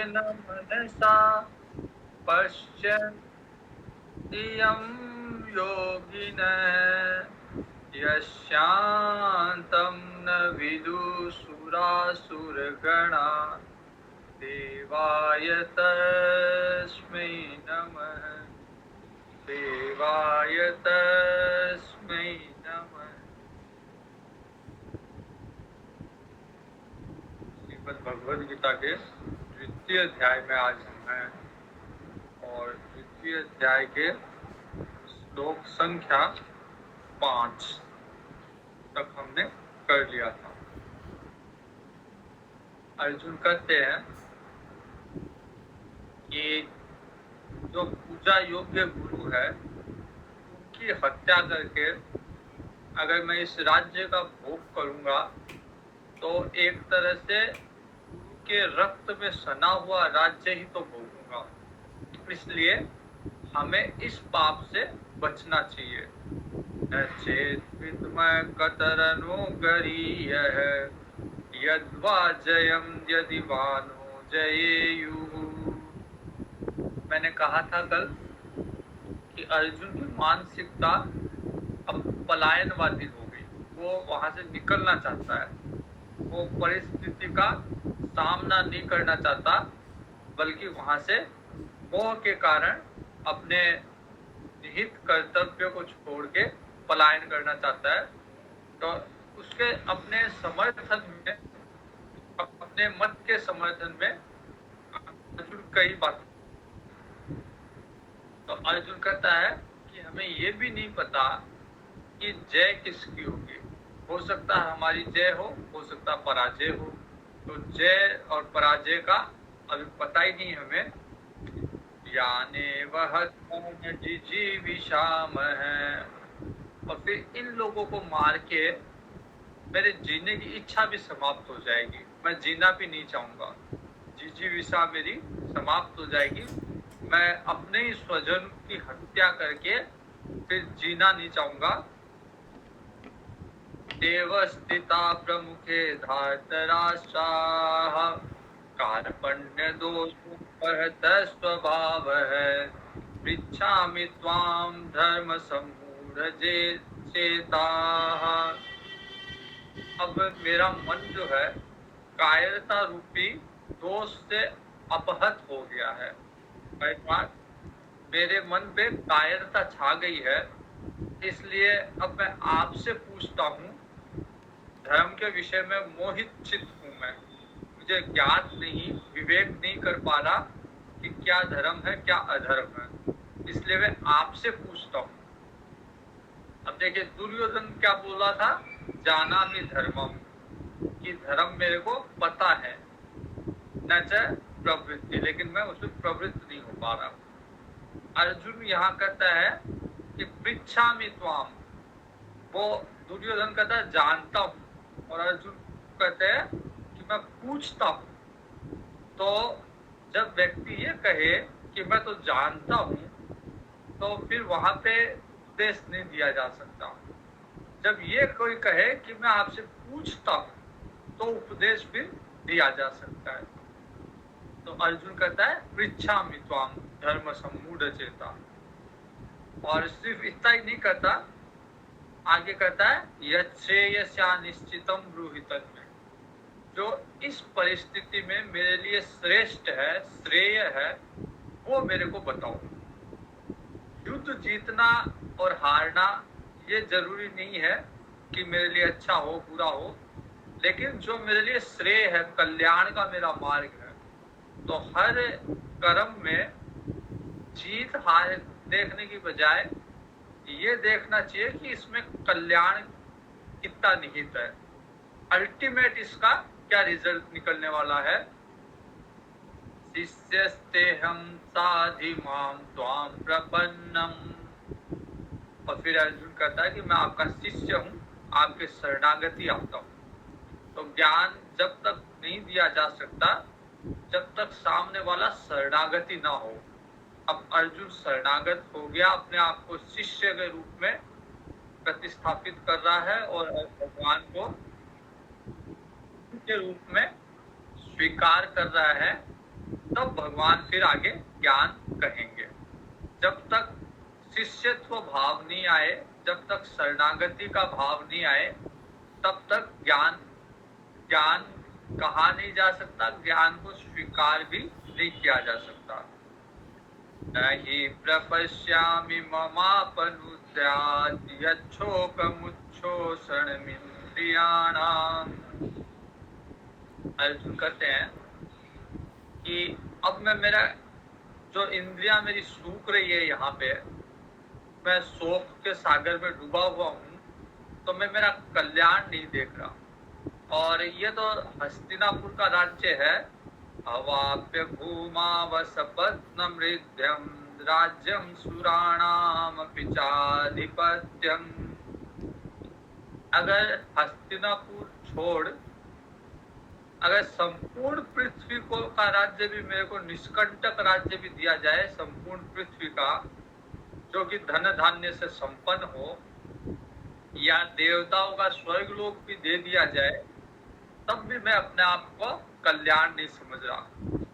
न मनसा पश्यन्ति यं योगिनः यशान्तं न विदुषुरासुरगणा देवाय तस्मै नमः देवाय तस्मै नमः। श्रीमद् भगवद गीता के द्वितीय अध्याय में आज हम हैं और द्वितीय अध्याय के श्लोक संख्या 5 तक हमने कर लिया था। अर्जुन कहते हैं कि जो पूजा योग्य गुरु है उनकी हत्या करके अगर मैं इस राज्य का भोग करूंगा तो एक तरह से गुरु के रक्त में सना हुआ राज्य ही तो भोगूंगा, इसलिए हमें इस पाप से बचना चाहिए। न चेत विद्मः कतरनुगरीयः यद्वा जयं यदि वानो जयेयुः। मैंने कहा था कल कि अर्जुन की मानसिकता अब पलायनवादी हो गई, वो वहां से निकलना चाहता है, वो परिस्थिति का सामना नहीं करना चाहता, बल्कि वहां से मोह के कारण अपने निहित कर्तव्य को छोड़ के पलायन करना चाहता है। तो उसके अपने समर्थन में, अपने मत के समर्थन में अर्जुन कई बात। तो अर्जुन कहता है कि हमें ये भी नहीं पता कि जय किसकी होगी। हो सकता है हमारी जय हो सकता पराजय हो। तो जय और पराजय का अभी पता ही नहीं हमें। याने वह जिजीविषामः, और फिर इन लोगों को मार के मेरे जीने की इच्छा भी समाप्त हो जाएगी, मैं जीना भी नहीं चाहूंगा। जिजीविषा मेरी समाप्त हो जाएगी, मैं अपने ही स्वजन की हत्या करके फिर जीना नहीं चाहूंगा। देवस्थिता प्रमुखे धार्तराष्ट्राः कार्पण्य दोषोपहत स्वभावः पृच्छामि त्वां धर्म सम्मूढ़चेताः। अब मेरा मन जो है कायरता रूपी दोष से अपहत हो गया है। मेरे मन पे कायरता छा गई है, इसलिए अब मैं आपसे पूछता हूँ। धर्म के विषय में मोहित चित्त हूँ मैं, मुझे ज्ञात नहीं, विवेक नहीं कर पा रहा कि क्या धर्म है क्या अधर्म है, इसलिए मैं आपसे पूछता हूँ। अब देखिए दुर्योधन क्या बोला था, जानामि धर्मम, कि धर्म मेरे को पता है, न च प्रवृत्ति, लेकिन मैं उसमें प्रवृत्त नहीं हो पा रहा। अर्जुन यहाँ कहता है कि पृच्छामि त्वाम, वो दुर्योधन कहता है जानता हूँ, और अर्जुन कहते हैं कि मैं पूछता हूँ। तो जब व्यक्ति ये कहे कि मैं तो जानता हूँ, तो फिर वहां पे उपदेश नहीं दिया जा सकता। जब ये कोई कहे कि मैं आपसे पूछता हूँ, तो उपदेश फिर दिया जा सकता है। तो अर्जुन कहता है पृच्छामि त्वाम धर्म सम्मूढ़चेता, और सिर्फ इतना ही नहीं कहता, आगे कहता है यच्छ्रेयस्या निश्चितम ब्रूहि तन्मे, जो इस परिस्थिति में मेरे लिए श्रेष्ठ है, श्रेय है, वो मेरे को बताओ। युद्ध जीतना और हारना ये जरूरी नहीं है कि मेरे लिए अच्छा हो बुरा हो, लेकिन जो मेरे लिए श्रेय है, कल्याण का मेरा मार्ग है, तो हर कर्म में जीत हार देखने की बजाय ये देखना चाहिए कि इसमें कल्याण कितना निहित है, अल्टीमेट इसका क्या रिजल्ट निकलने वाला है। शिष्यस्तेहं साधि मां त्वां प्रपन्नम, और फिर अर्जुन कहता है कि मैं आपका शिष्य हूँ, आपके शरणागति आता हूँ। तो ज्ञान जब तक नहीं दिया जा सकता जब तक सामने वाला शरणागति ना हो। अब अर्जुन शरणागत हो गया, अपने आप को शिष्य के रूप में प्रतिस्थापित कर रहा है और भगवान को के रूप में स्वीकार कर रहा है। तब तब भगवान फिर आगे ज्ञान कहेंगे। जब तक शिष्यत्व भाव नहीं आए, जब तक शरणागति का भाव नहीं आए, तब तक ज्ञान कहा नहीं जा सकता, ज्ञान को स्वीकार भी नहीं किया जा सकता। नहि प्रपश्यामि ममापनुद्यात् यच्छोकमुच्छोषणमिन्द्रियाणाम्। अर्जुन कहते हैं कि अब मैं मेरा जो इंद्रियां मेरी सूख रही है, यहाँ पे मैं शोक के सागर में डूबा हुआ हूँ, तो मैं मेरा कल्याण नहीं देख रहा। और ये तो हस्तिनापुर का राज्य है। अवाप्य भूमावसपत्नमृध्यं राज्यं सुराणामपि चाधिपत्यम्। अगर हस्तिनापुर छोड़ अगर संपूर्ण पृथ्वी को का राज्य भी मेरे को निष्कंटक राज्य भी दिया जाए, संपूर्ण पृथ्वी का, जो कि धन धान्य से संपन्न हो, या देवताओं का स्वर्ग लोक भी दे दिया जाए, तब भी मैं अपने आप को कल्याण नहीं समझ रहा,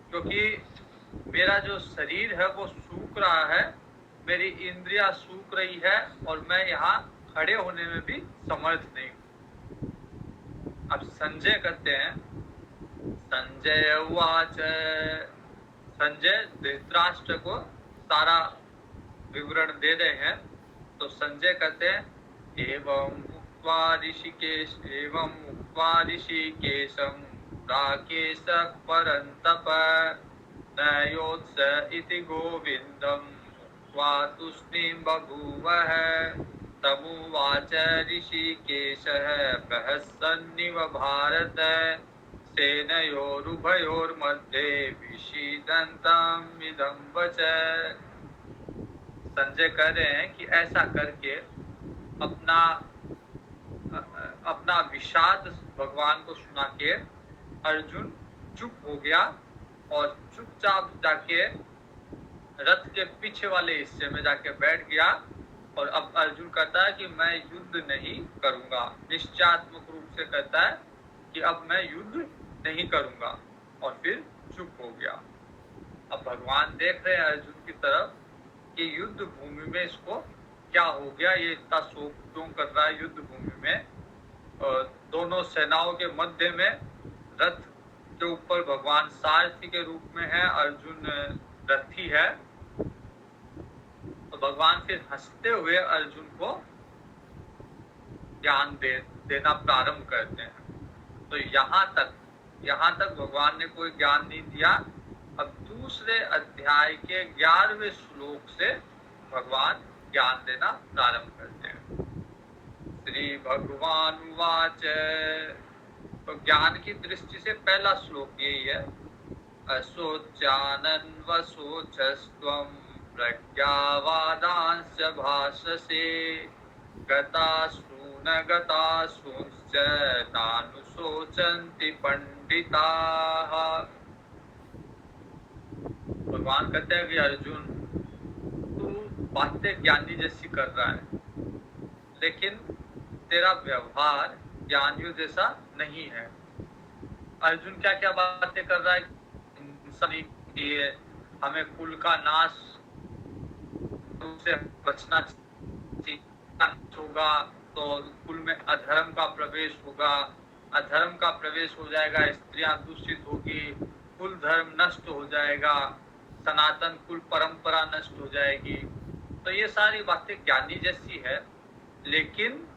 क्योंकि मेरा जो शरीर है वो सूख रहा है, मेरी इंद्रियां सूख रही है, और मैं यहाँ खड़े होने में भी समर्थ नहीं हूँ। अब संजय कहते हैं, संजय उवाच, संजय धृतराष्ट्र को सारा विवरण दे रहे हैं। तो संजय कहते हैं, एवं उक्त्वा ऋषिकेशं राकेशः परन्तप न योत्स इति गोविन्दं उक्त्वा तूष्णीं बभूवः। तमुवाच ऋषिकेशः प्रहसन्निव भारत सेनयोरुभयोर्मध्ये विषीदन्तम् इदं वच। संजय कह रहे हैं कि ऐसा करके अपना विषाद भगवान को सुना के अर्जुन चुप हो गया और चुपचाप जाके रथ के पीछे वाले हिस्से में जाके बैठ गया। और अब अर्जुन कहता है कि मैं युद्ध नहीं करूंगा, निश्चयात्मक रूप से कहता है कि अब मैं युद्ध नहीं करूंगा, और फिर चुप हो गया। अब भगवान देख रहे हैं अर्जुन की तरफ कि युद्ध भूमि में इसको क्या हो गया, ये इतना शोक क्यों कर रहा है युद्ध भूमि में। दोनों सेनाओं के मध्य में रथ के ऊपर भगवान सारथी के रूप में है, अर्जुन रथी है। तो भगवान फिर हंसते हुए अर्जुन को ज्ञान देना प्रारंभ करते हैं। तो यहाँ तक भगवान ने कोई ज्ञान नहीं दिया। अब दूसरे अध्याय के 11वें श्लोक से भगवान ज्ञान देना प्रारंभ करते हैं। श्री भगवान उवाच, तो ज्ञान की दृष्टि से पहला श्लोक यही है, अशोच्यानन्वशोचस्त्वं प्रज्ञावादांश्च भाषसे गतासून गतासूंश्च नानुशोचन्ति पंडिताः। भगवान कहते हैं कि अर्जुन, तू बातें ज्ञानी जैसी कर रहा है, लेकिन तेरा व्यवहार ज्ञानियों जैसा नहीं है। अर्जुन क्या क्या बातें कर रहा है, इंसानी लिए हमें कुल का नाश से बचना होगा, तो कुल में अधर्म का प्रवेश होगा, अधर्म का प्रवेश हो जाएगा, स्त्रियां दूषित होगी, कुल धर्म नष्ट हो जाएगा, सनातन कुल परंपरा नष्ट हो जाएगी। तो ये सारी बातें ज्ञानी जैसी है, लेकिन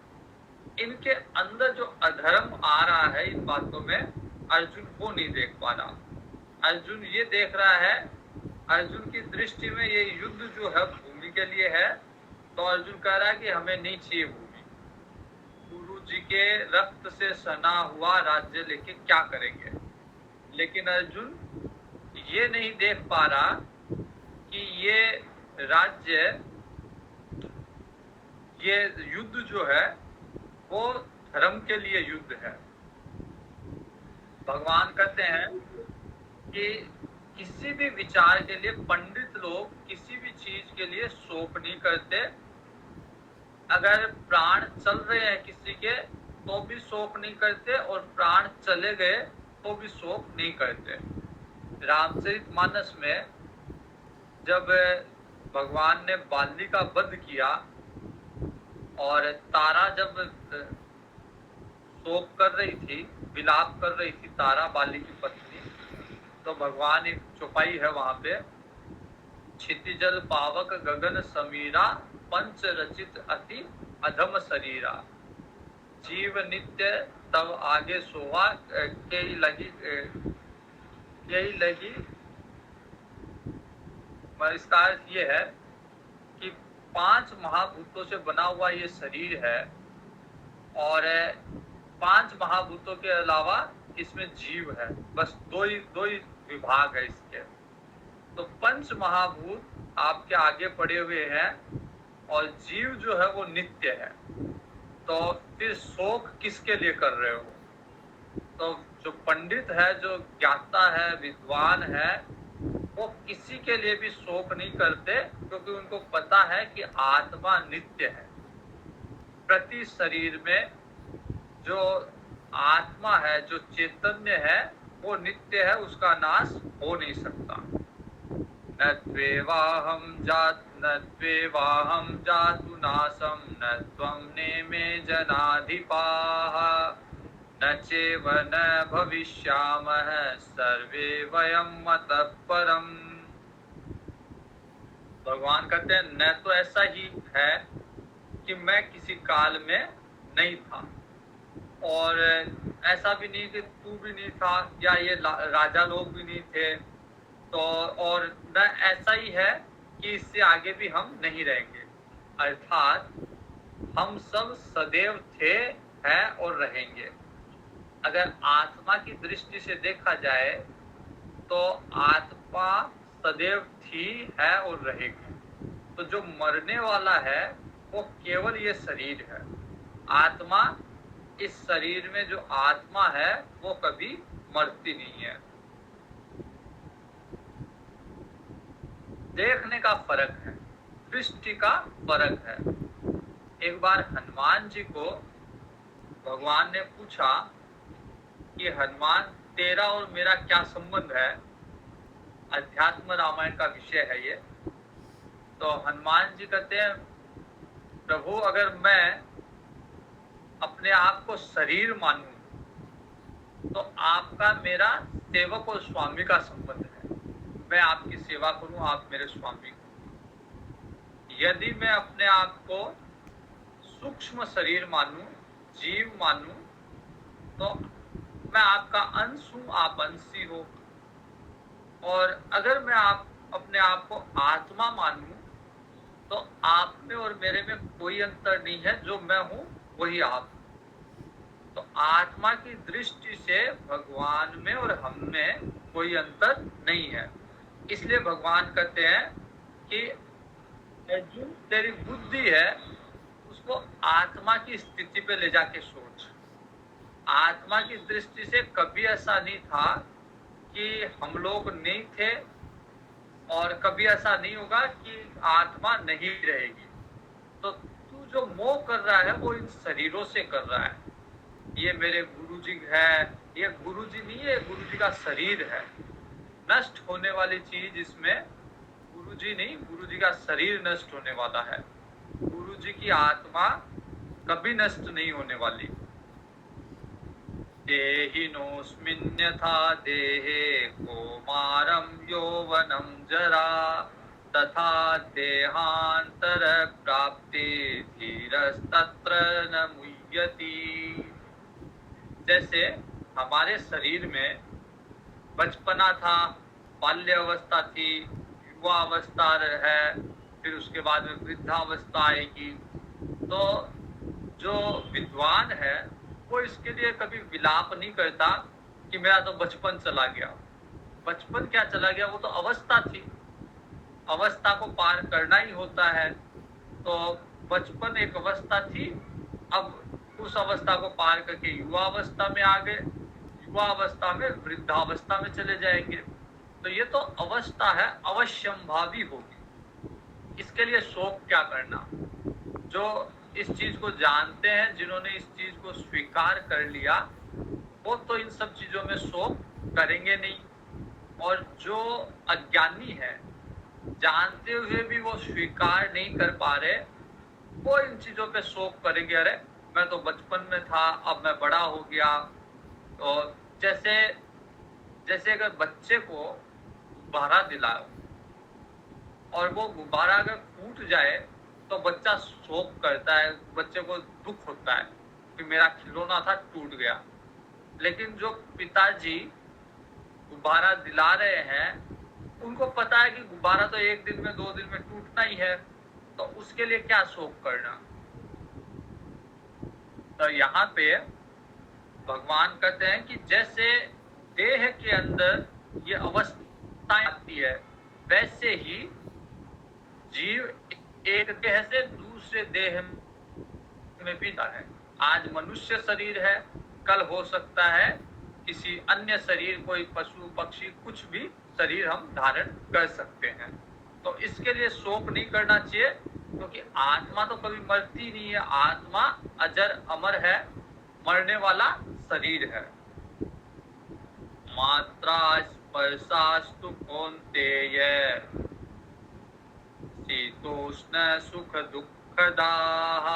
इनके अंदर जो अधर्म आ रहा है इन बातों में अर्जुन वो नहीं देख पा रहा। अर्जुन ये देख रहा है, अर्जुन की दृष्टि में ये युद्ध जो है भूमि के लिए है, तो अर्जुन कह रहा है कि हमें नहीं चाहिए भूमि, गुरु जी के रक्त से सना हुआ राज्य लेके क्या करेंगे। लेकिन अर्जुन ये नहीं देख पा रहा कि ये राज्य, ये युद्ध जो है वो धर्म के लिए युद्ध है। भगवान कहते हैं कि किसी भी विचार के लिए पंडित लोग किसी भी चीज के लिए शोक नहीं करते। अगर प्राण चल रहे हैं किसी के तो भी शोक नहीं करते, और प्राण चले गए तो भी शोक नहीं करते। रामचरितमानस में जब भगवान ने बाली का वध किया और तारा जब शोक कर रही थी, विलाप कर रही थी, तारा बाली की पत्नी, तो भगवान एक चौपाई है वहां पे, क्षितिजल पावक गगन समीरा पंच रचित अति अधम शरीरा, जीव नित्य तब आगे सोवा के लगी। इसका अर्थ ये है कि 5 महाभूतों से बना हुआ ये शरीर है और 5 महाभूतों के अलावा इसमें जीव है, बस दो ही विभाग है इसके। तो 5 महाभूत आपके आगे पड़े हुए हैं और जीव जो है वो नित्य है। तो फिर शोक किसके लिए कर रहे हो? तो जो पंडित है, जो ज्ञाता है, विद्वान है, वो किसी के लिए भी शोक नहीं करते, क्योंकि उनको पता है कि आत्मा नित्य है। प्रति शरीर में जो आत्मा है, जो चैतन्य है, वो नित्य है, उसका नाश हो नहीं सकता। न त्वेवाहं जातु नाशं न त्वं नेमे जनाधिपाः न चैव न भविष्यामः सर्वे वयं मतः परम्। भगवान कहते हैं न तो ऐसा ही है कि मैं किसी काल में नहीं था, और ऐसा भी नहीं कि तू भी नहीं था या ये राजा लोग भी नहीं थे, तो और न ऐसा ही है कि इससे आगे भी हम नहीं रहेंगे। अर्थात हम सब सदैव थे, हैं और रहेंगे। अगर आत्मा की दृष्टि से देखा जाए तो आत्मा सदैव थी, है और रहेगी। तो जो मरने वाला है वो केवल ये शरीर है। आत्मा, इस शरीर में जो आत्मा है वो कभी मरती नहीं है। देखने का फर्क है, दृष्टि का फर्क है। एक बार हनुमान जी को भगवान ने पूछा कि हनुमान, तेरा और मेरा क्या संबंध है? अध्यात्म रामायण का विषय है ये। तो हनुमान जी कहते हैं, प्रभु अगर मैं अपने आप को शरीर मानूं तो आपका मेरा सेवक और स्वामी का संबंध है। मैं आपकी सेवा करूं, आप मेरे स्वामी। यदि मैं अपने आप को सूक्ष्म शरीर मानूं, जीव मानूं, तो मैं आपका अंश हूं, आप अंशी हो। और अगर मैं अपने आप को आत्मा मानूं तो आप में और मेरे में कोई अंतर नहीं है, जो मैं हूं वही आप। तो आत्मा की दृष्टि से भगवान में और हम में कोई अंतर नहीं है। इसलिए भगवान कहते हैं कि जो तेरी बुद्धि है उसको आत्मा की स्थिति पे ले जाके सोच। आत्मा की दृष्टि से कभी ऐसा नहीं था कि हम लोग नहीं थे, और कभी ऐसा नहीं होगा कि आत्मा नहीं रहेगी। तो तू जो मोह कर रहा है वो इन शरीरों से कर रहा है। ये मेरे गुरुजी है, ये गुरुजी नहीं है, गुरुजी का शरीर है, नष्ट होने वाली चीज। इसमें गुरुजी नहीं, गुरुजी का शरीर नष्ट होने वाला है। गुरुजी की आत्मा कभी नष्ट नहीं होने वाली। देहिनोऽस्मिन्यथा देहे कौमारं यौवनं जरा तथा देहांतर प्राप्ति धीरस्तत्र न मुह्यति। जैसे हमारे शरीर में बचपना था, बाल्य अवस्था थी, युवा अवस्था है, फिर उसके बाद में वृद्धावस्था आएगी। तो जो विद्वान है वो इसके लिए कभी विलाप नहीं करता कि मेरा तो बचपन चला गया। बचपन क्या चला गया, वो तो अवस्था थी, अवस्था को पार करना ही होता है। तो बचपन एक अवस्था थी, अब उस अवस्था को पार करके युवा अवस्था में आ गए, युवा अवस्था में वृद्धावस्था में चले जाएंगे। तो ये तो अवस्था है, अवश्यंभावी होगी। इसके लिए शोक क्या करना? जो इस चीज को जानते हैं, जिन्होंने इस चीज को स्वीकार कर लिया, वो तो इन सब चीजों में शोक करेंगे नहीं। और जो अज्ञानी है, जानते हुए भी वो स्वीकार नहीं कर पा रहे, वो इन चीजों पे शोक करेंगे। अरे मैं तो बचपन में था, अब मैं बड़ा हो गया। तो जैसे जैसे अगर बच्चे को गुब्बारा दिलाओ और वो गुब्बारा अगर फूट जाए तो बच्चा शोक करता है, बच्चे को दुख होता है कि मेरा खिलौना था, टूट गया। लेकिन जो पिताजी गुब्बारा दिला रहे हैं, उनको पता है कि गुब्बारा तो 1 दिन में 2 दिन में टूटना ही है, तो उसके लिए क्या शोक करना। तो यहाँ पे भगवान कहते हैं कि जैसे देह के अंदर ये अवस्थाएं आती है, वैसे ही जीव एक देह से दूसरे देह में भी है। आज मनुष्य शरीर है, कल हो सकता है किसी अन्य शरीर, कोई पशु पक्षी, कुछ भी शरीर हम धारण कर सकते हैं। तो इसके लिए शोक नहीं करना चाहिए, क्योंकि आत्मा तो कभी मरती नहीं है, आत्मा अजर अमर है, मरने वाला शरीर है। मात्रा स्पर्शास्तु कौन्तेय शीतोष्ण सुख दुःखदाः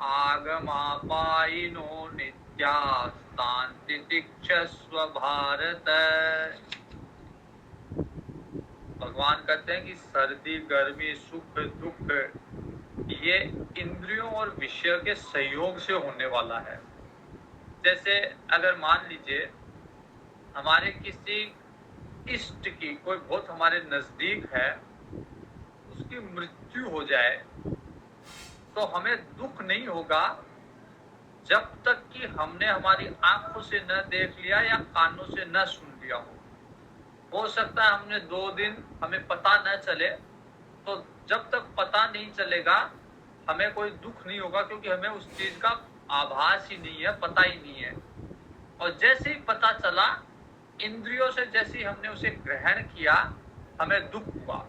आगमापायिनो नित्यास्तान् तितिक्षस्व भारत। भगवान कहते हैं कि सर्दी, गर्मी, सुख, दुख ये इंद्रियों और विषय के संयोग से होने वाला है। जैसे अगर मान लीजिए हमारे किसी इष्ट की, कोई बहुत हमारे नजदीक है, उसकी मृत्यु हो जाए तो हमें दुख नहीं होगा जब तक कि हमने हमारी आंखों से न देख लिया या कानों से न सुन लिया हो सकता है हमने 2 दिन हमें पता न चले, तो जब तक पता नहीं चलेगा हमें कोई दुख नहीं होगा, क्योंकि हमें उस चीज का आभास ही नहीं है, पता ही नहीं है। और जैसे ही पता चला, इंद्रियों से जैसे ही हमने उसे ग्रहण किया, हमें दुख हुआ।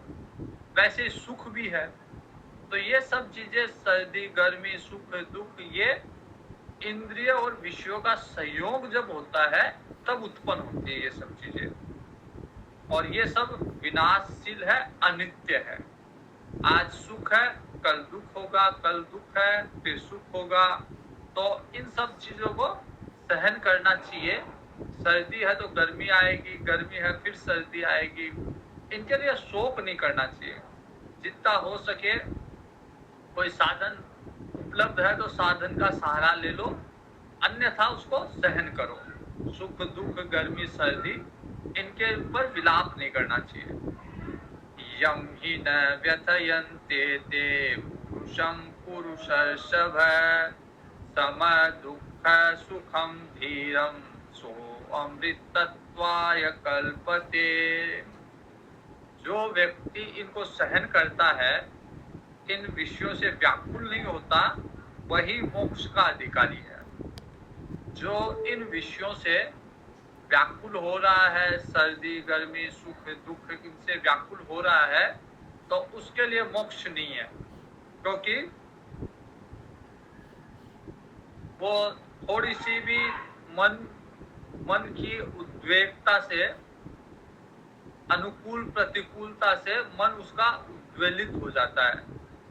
वैसे सुख भी है। तो ये सब चीजें, सर्दी, गर्मी, सुख, दुख, ये इंद्रिय और विषयों का संयोग जब होता है तब उत्पन्न होती है ये सब चीजें। और ये सब विनाशशील है, अनित्य है। आज सुख है, कल दुख होगा, कल दुख है, फिर सुख होगा। तो इन सब चीजों को सहन करना चाहिए। सर्दी है तो गर्मी आएगी, गर्मी है फिर सर्दी आएगी, इनके लिए शोक नहीं करना चाहिए। जितना हो सके, कोई साधन उपलब्ध है तो साधन का सहारा ले लो, अन्यथा उसको सहन करो। सुख, दुख, गर्मी, सर्दी, इनके ऊपर विलाप नहीं करना चाहिए। यम ही न व्यथयन्ते ते पुरुषं पुरुषर्षभ सम दुःख सुखम धीरम सो अमृतत्वाय कल्पते। जो व्यक्ति इनको सहन करता है, इन विषयों से व्याकुल नहीं होता, वही मोक्ष का अधिकारी है। जो इन विषयों से व्याकुल हो रहा है, सर्दी, गर्मी, सुख, दुख, इनसे व्याकुल हो रहा है, तो उसके लिए मोक्ष नहीं है। क्योंकि वो थोड़ी सी भी मन की उद्वेगता से, अनुकूल प्रतिकूलता से मन उसका उद्वेलित हो जाता है।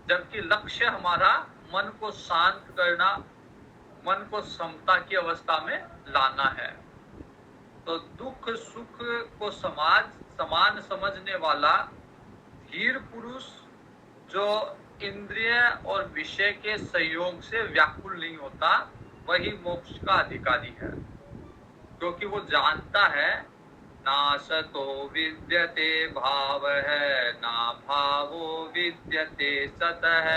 जबकि लक्ष्य हमारा मन को शांत करना, मन को समता की अवस्था में लाना है। तो दुख सुख को समान समझने वाला धीर पुरुष, जो इंद्रिय और विषय के संयोग से व्याकुल नहीं होता, वही मोक्ष का अधिकारी है। क्योंकि वो जानता है नासतो विद्यते भाव है, ना भावो विद्यते सतः,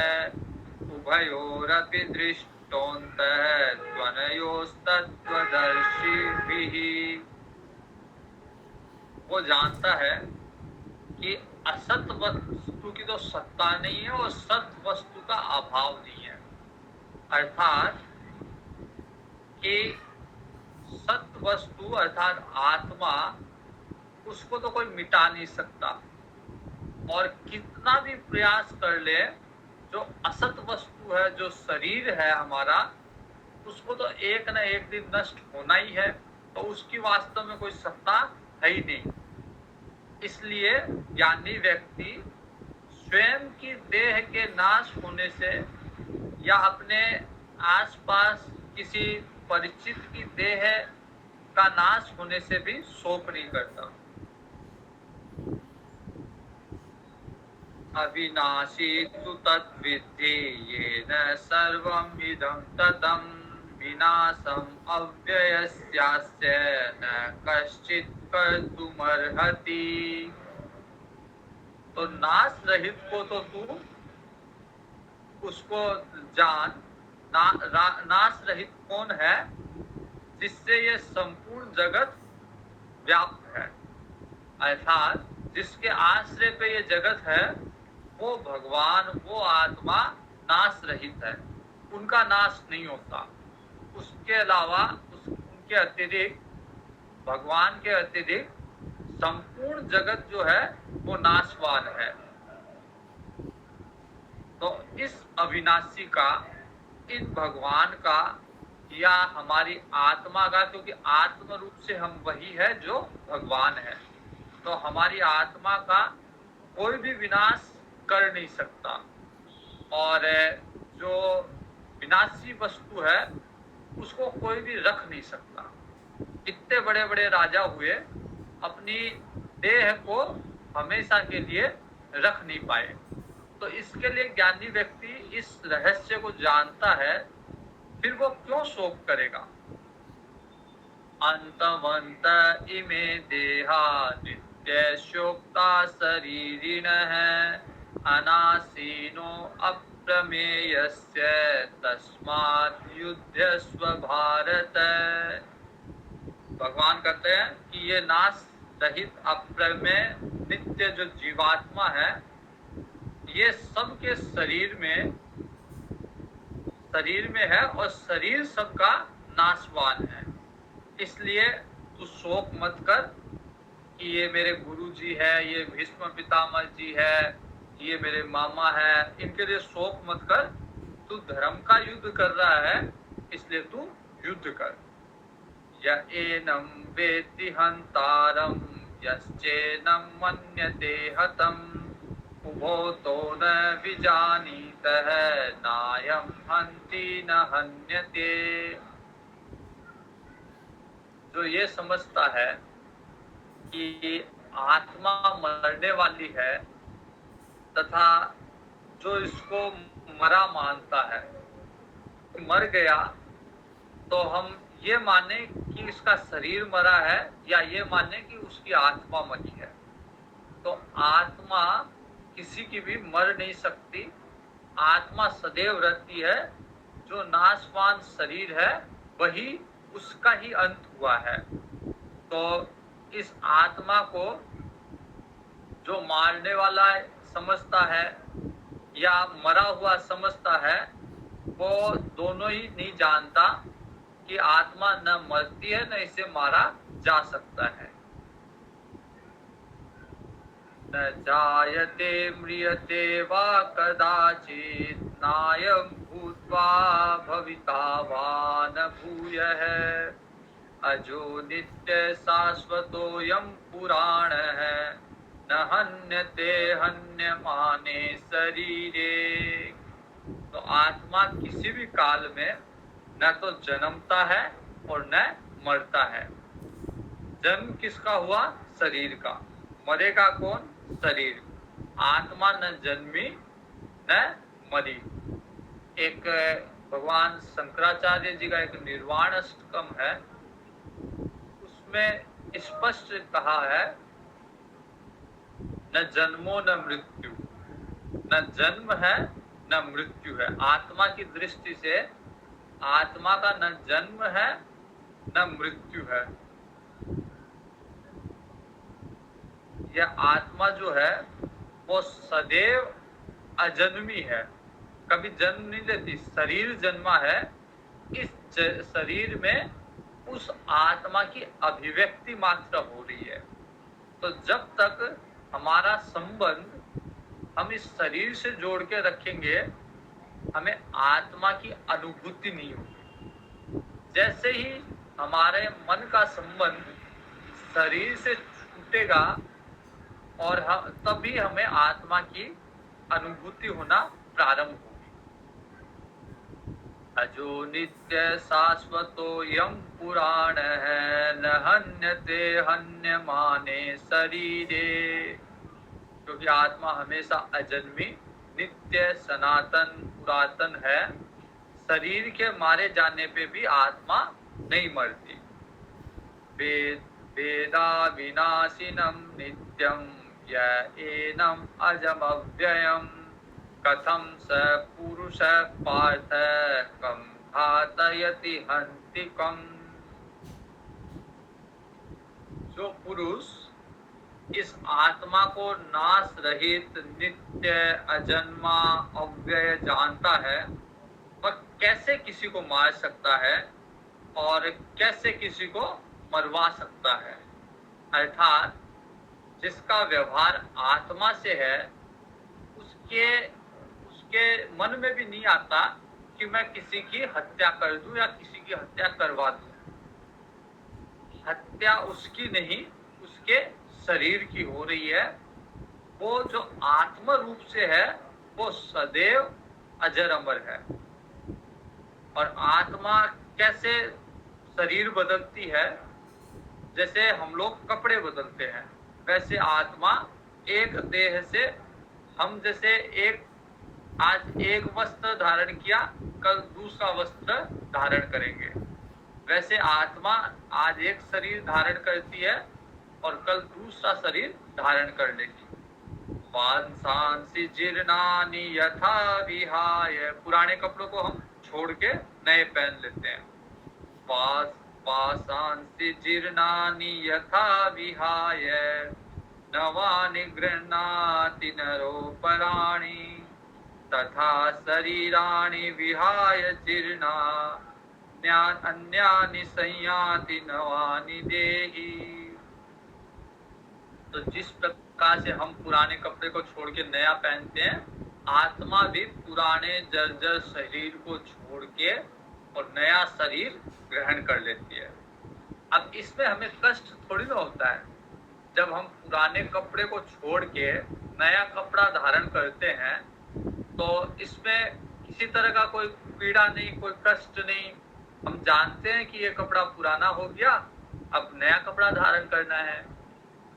उभयोरपि दृष्टोन्तः त्वनयोस्तत्त्वदर्शिभिः। वो जानता है कि असत वस्तु की तो सत्ता नहीं है और सत वस्तु का अभाव नहीं है। अर्थात कि सत वस्तु अर्थात आत्मा, उसको तो कोई मिटा नहीं सकता, और कितना भी प्रयास कर ले, जो असत वस्तु है, जो शरीर है हमारा, उसको तो एक न एक दिन नष्ट होना ही है। तो उसकी वास्तव में कोई सत्ता है ही नहीं। इसलिए ज्ञानी व्यक्ति स्वयं की देह के नाश होने से या अपने आसपास किसी परिचित की देह का नाश होने से भी शोक नहीं करता। अविनाशी तु तद्विद्धि येन सर्वम् इदं ततं विनाशम् अव्ययस्यास्य न कश्चित् कर्तुमर्हति। तो नाश रहित को तो तू उसको जान। नाश रहित कौन है? जिससे ये संपूर्ण जगत व्याप्त है, अर्थात जिसके आश्रय पे ये जगत है वो भगवान, वो आत्मा नाश रहित है, उनका नाश नहीं होता। उसके अलावा उनके अतिरिक्त, भगवान के अतिरिक्त संपूर्ण जगत जो है वो नाशवान है। तो इस अविनाशी का, इन भगवान का या हमारी आत्मा का, क्योंकि आत्म रूप से हम वही है जो भगवान है, तो हमारी आत्मा का कोई भी विनाश कर नहीं सकता। और जो विनाशी वस्तु है उसको कोई भी रख नहीं सकता। इतने बड़े बड़े राजा हुए, अपनी देह को हमेशा के लिए रख नहीं पाए। तो इसके लिए ज्ञानी व्यक्ति इस रहस्य को जानता है, फिर वो क्यों शोक करेगा। अंतवंत इमे देहा नित्य शोक्ता शरीरिणः अनासीनो अप्रमेयस्य तस्मात् युध्यस्व भारत। भगवान कहते हैं कि ये नाश रहित अप्रमेय नित्य जो जीवात्मा है, ये सबके शरीर में है और शरीर सबका नाशवान है। इसलिए तू शोक मत कर कि ये मेरे गुरु जी है, ये भीष्म पितामह जी है, ये मेरे मामा है, इनके लिए शोक मत कर। तू धर्म का युद्ध कर रहा है, इसलिए तू युद्ध कर। य एनं वेत्ति हन्तारं यश्चैनं मन्यते हतम् उभौ तो न विजानीतः नायं हन्ति न हन्यते। जो ये समझता है कि आत्मा मरने वाली है तथा जो इसको मरा मानता है, मर गया, तो हम ये माने कि इसका शरीर मरा है या ये माने कि उसकी आत्मा मरी है। तो आत्मा किसी की भी मर नहीं सकती। आत्मा सदैव रहती है। जो नाशवान शरीर है वही उसका ही अंत हुआ है। तो इस आत्मा को जो मारने वाला समझता है या मरा हुआ समझता है, वो दोनों ही नहीं जानता कि आत्मा न मरती है न इसे मारा जा सकता है। न जायते म्रियते वा कदाचित् नायं भूत्वा भविता वा न भूयः अजो नित्य शाश्वतोऽयं पुराणः न हन्यते हन्यमाने शरीरे। तो आत्मा किसी भी काल में न तो जन्मता है और न मरता है। जन्म किसका हुआ? शरीर का। मरेगा कौन? शरीर। आत्मा न जन्मी न मरी। एक भगवान शंकराचार्य जी का एक निर्वाण अष्टकम है, उसमें स्पष्ट कहा है, न जन्मो न मृत्यु। न जन्म है न मृत्यु है। आत्मा की दृष्टि से आत्मा का न जन्म है न मृत्यु है। यह आत्मा जो है वो सदैव अजन्मी है, कभी जन्म नहीं लेती। शरीर जन्मा है, इस शरीर में उस आत्मा की अभिव्यक्ति मात्र हो रही है। तो जब तक हमारा संबंध हम इस शरीर से जोड़ के रखेंगे, हमें आत्मा की अनुभूति नहीं होगी। जैसे ही हमारे मन का संबंध शरीर से छूटेगा, और तभी हमें आत्मा की अनुभूति होना प्रारंभ होगी। अजो नित्य शाश्वतो यम पुराण है, न हन्यते हन्यमाने शरीरे। क्योंकि आत्मा हमेशा अजन्मी, नित्य, सनातन, पुरातन है। शरीर के मारे जाने पे भी आत्मा नहीं मरती। वेदा विनाशिनम नित्यम य एनम अजमव्ययम, कथम स पुरुष पार्थ कम घातयति हन्तिकम्। जो पुरुष इस आत्मा को नाश रहित, नित्य, अजन्मा, अव्यय जानता है, वह कैसे किसी को मार सकता है और कैसे किसी को मरवा सकता है। अर्थात जिसका व्यवहार आत्मा से है, उसके मन में भी नहीं आता कि मैं किसी की हत्या कर दूं या किसी की हत्या करवा दूं। हत्या उसकी नहीं, उसके शरीर की हो रही है। वो जो आत्म रूप से है वो सदैव अजर अमर है। और आत्मा कैसे शरीर बदलती है, जैसे हम लोग कपड़े बदलते हैं, वैसे आत्मा एक देह से, हम जैसे आज एक वस्त्र धारण किया, कल दूसरा वस्त्र धारण करेंगे, वैसे आत्मा आज एक शरीर धारण करती है और कल दूसरा शरीर धारण कर लेगी। वांसांसि जीर्णानि यथा विहाय, पुराने कपड़ों को हम छोड़ के नए पहन लेते हैं। वासांसि जीर्णानि यथा विहाय, नवानि गृह्णाति नरोपराणि, तथा शरीराणि विहाय जीर्णा अन्यानि संयाति नवानि देहि। तो जिस प्रकार से हम पुराने कपड़े को छोड़ के नया पहनते हैं, आत्मा भी पुराने जर्जर शरीर को छोड़ के और नया शरीर ग्रहण कर लेती है। अब इसमें हमें कष्ट थोड़ी ना होता है। जब हम पुराने कपड़े को छोड़ के नया कपड़ा धारण करते हैं तो इसमें किसी तरह का कोई पीड़ा नहीं, कोई कष्ट नहीं। हम जानते हैं कि ये कपड़ा पुराना हो गया, अब नया कपड़ा धारण करना है।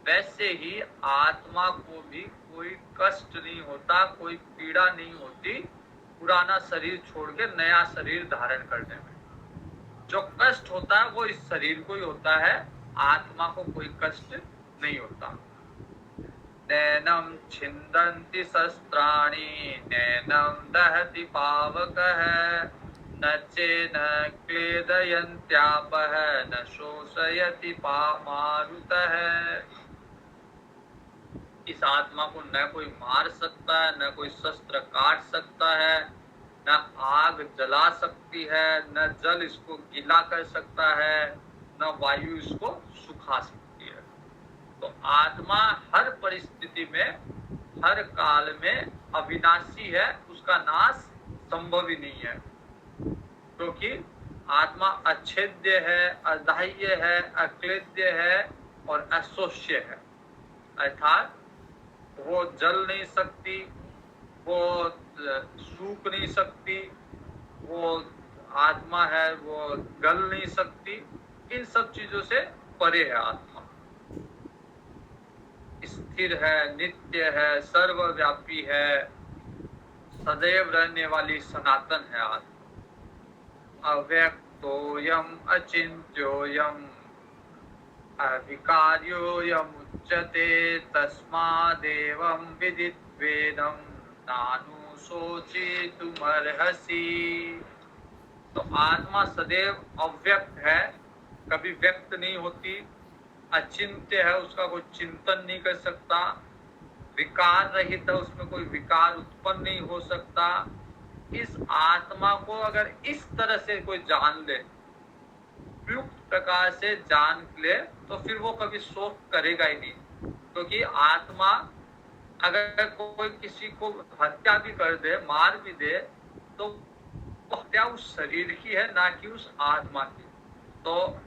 वैसे ही आत्मा को भी कोई कष्ट नहीं होता, कोई पीड़ा नहीं होती पुराना शरीर छोड़ के नया शरीर धारण करने में। जो कष्ट होता है वो इस शरीर को ही होता है, आत्मा को कोई कष्ट नहीं होता। नैनम छिन्दन्ति शस्त्राणि, नैनम दहति पावकः, न चेन क्लेदयन्त्यापः, न शोषयति मारुतः। इस आत्मा को न कोई मार सकता है, न कोई शस्त्र काट सकता है, न आग जला सकती है, न जल इसको गीला कर सकता है, न वायु इसको सुखा सकती है। तो आत्मा हर परिस्थिति में, हर काल में अविनाशी है, उसका नाश संभव ही नहीं है। क्योंकि आत्मा अच्छेद्य है, अदाह्य है, अक्लेद्य है और अशोष्य है। अर्थात वो जल नहीं सकती, वो सूख नहीं सकती, वो आत्मा है वो गल नहीं सकती। इन सब चीजों से परे है आत्मा। स्थिर है, नित्य है, सर्वव्यापी है, सदैव रहने वाली सनातन है आत्मा। अव्यक्तोयम अचिन्त्योयम अविकार्योयम उच्यते, तस्मादेवं विदित्वेदं नानुशोचितुमर्हसि। तो आत्मा सदैव अव्यक्त है, कभी व्यक्त नहीं होती, अचिंत्य है, उसका कोई चिंतन नहीं कर सकता, विकार रहित है, उसमें कोई विकार उत्पन्न नहीं हो सकता। इस आत्मा को अगर इस तरह से कोई जान ले, उपयुक्त प्रकार से जान ले, तो फिर वो कभी शोक करेगा ही नहीं। क्योंकि आत्मा अगर कोई किसी को हत्या भी कर दे, मार भी दे, तो हत्या उस शरीर की है, ना कि उस आत्मा की। तो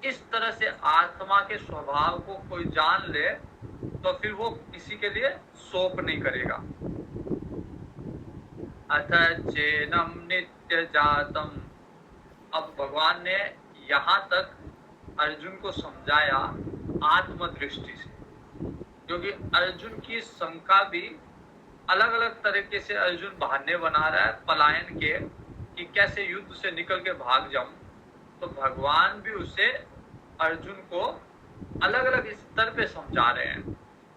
इस तरह से आत्मा के स्वभाव को कोई जान ले तो फिर वो किसी के लिए शोक नहीं करेगा। अथ चेनम नित्य जातम। अब भगवान ने यहाँ तक अर्जुन को समझाया आत्मदृष्टि से, क्योंकि अर्जुन की शंका भी अलग अलग तरीके से अर्जुन बहाने बना रहा है पलायन के, कि कैसे युद्ध से निकल के भाग जाऊं। तो भगवान भी उसे अर्जुन को अलग अलग स्तर पे समझा रहे हैं।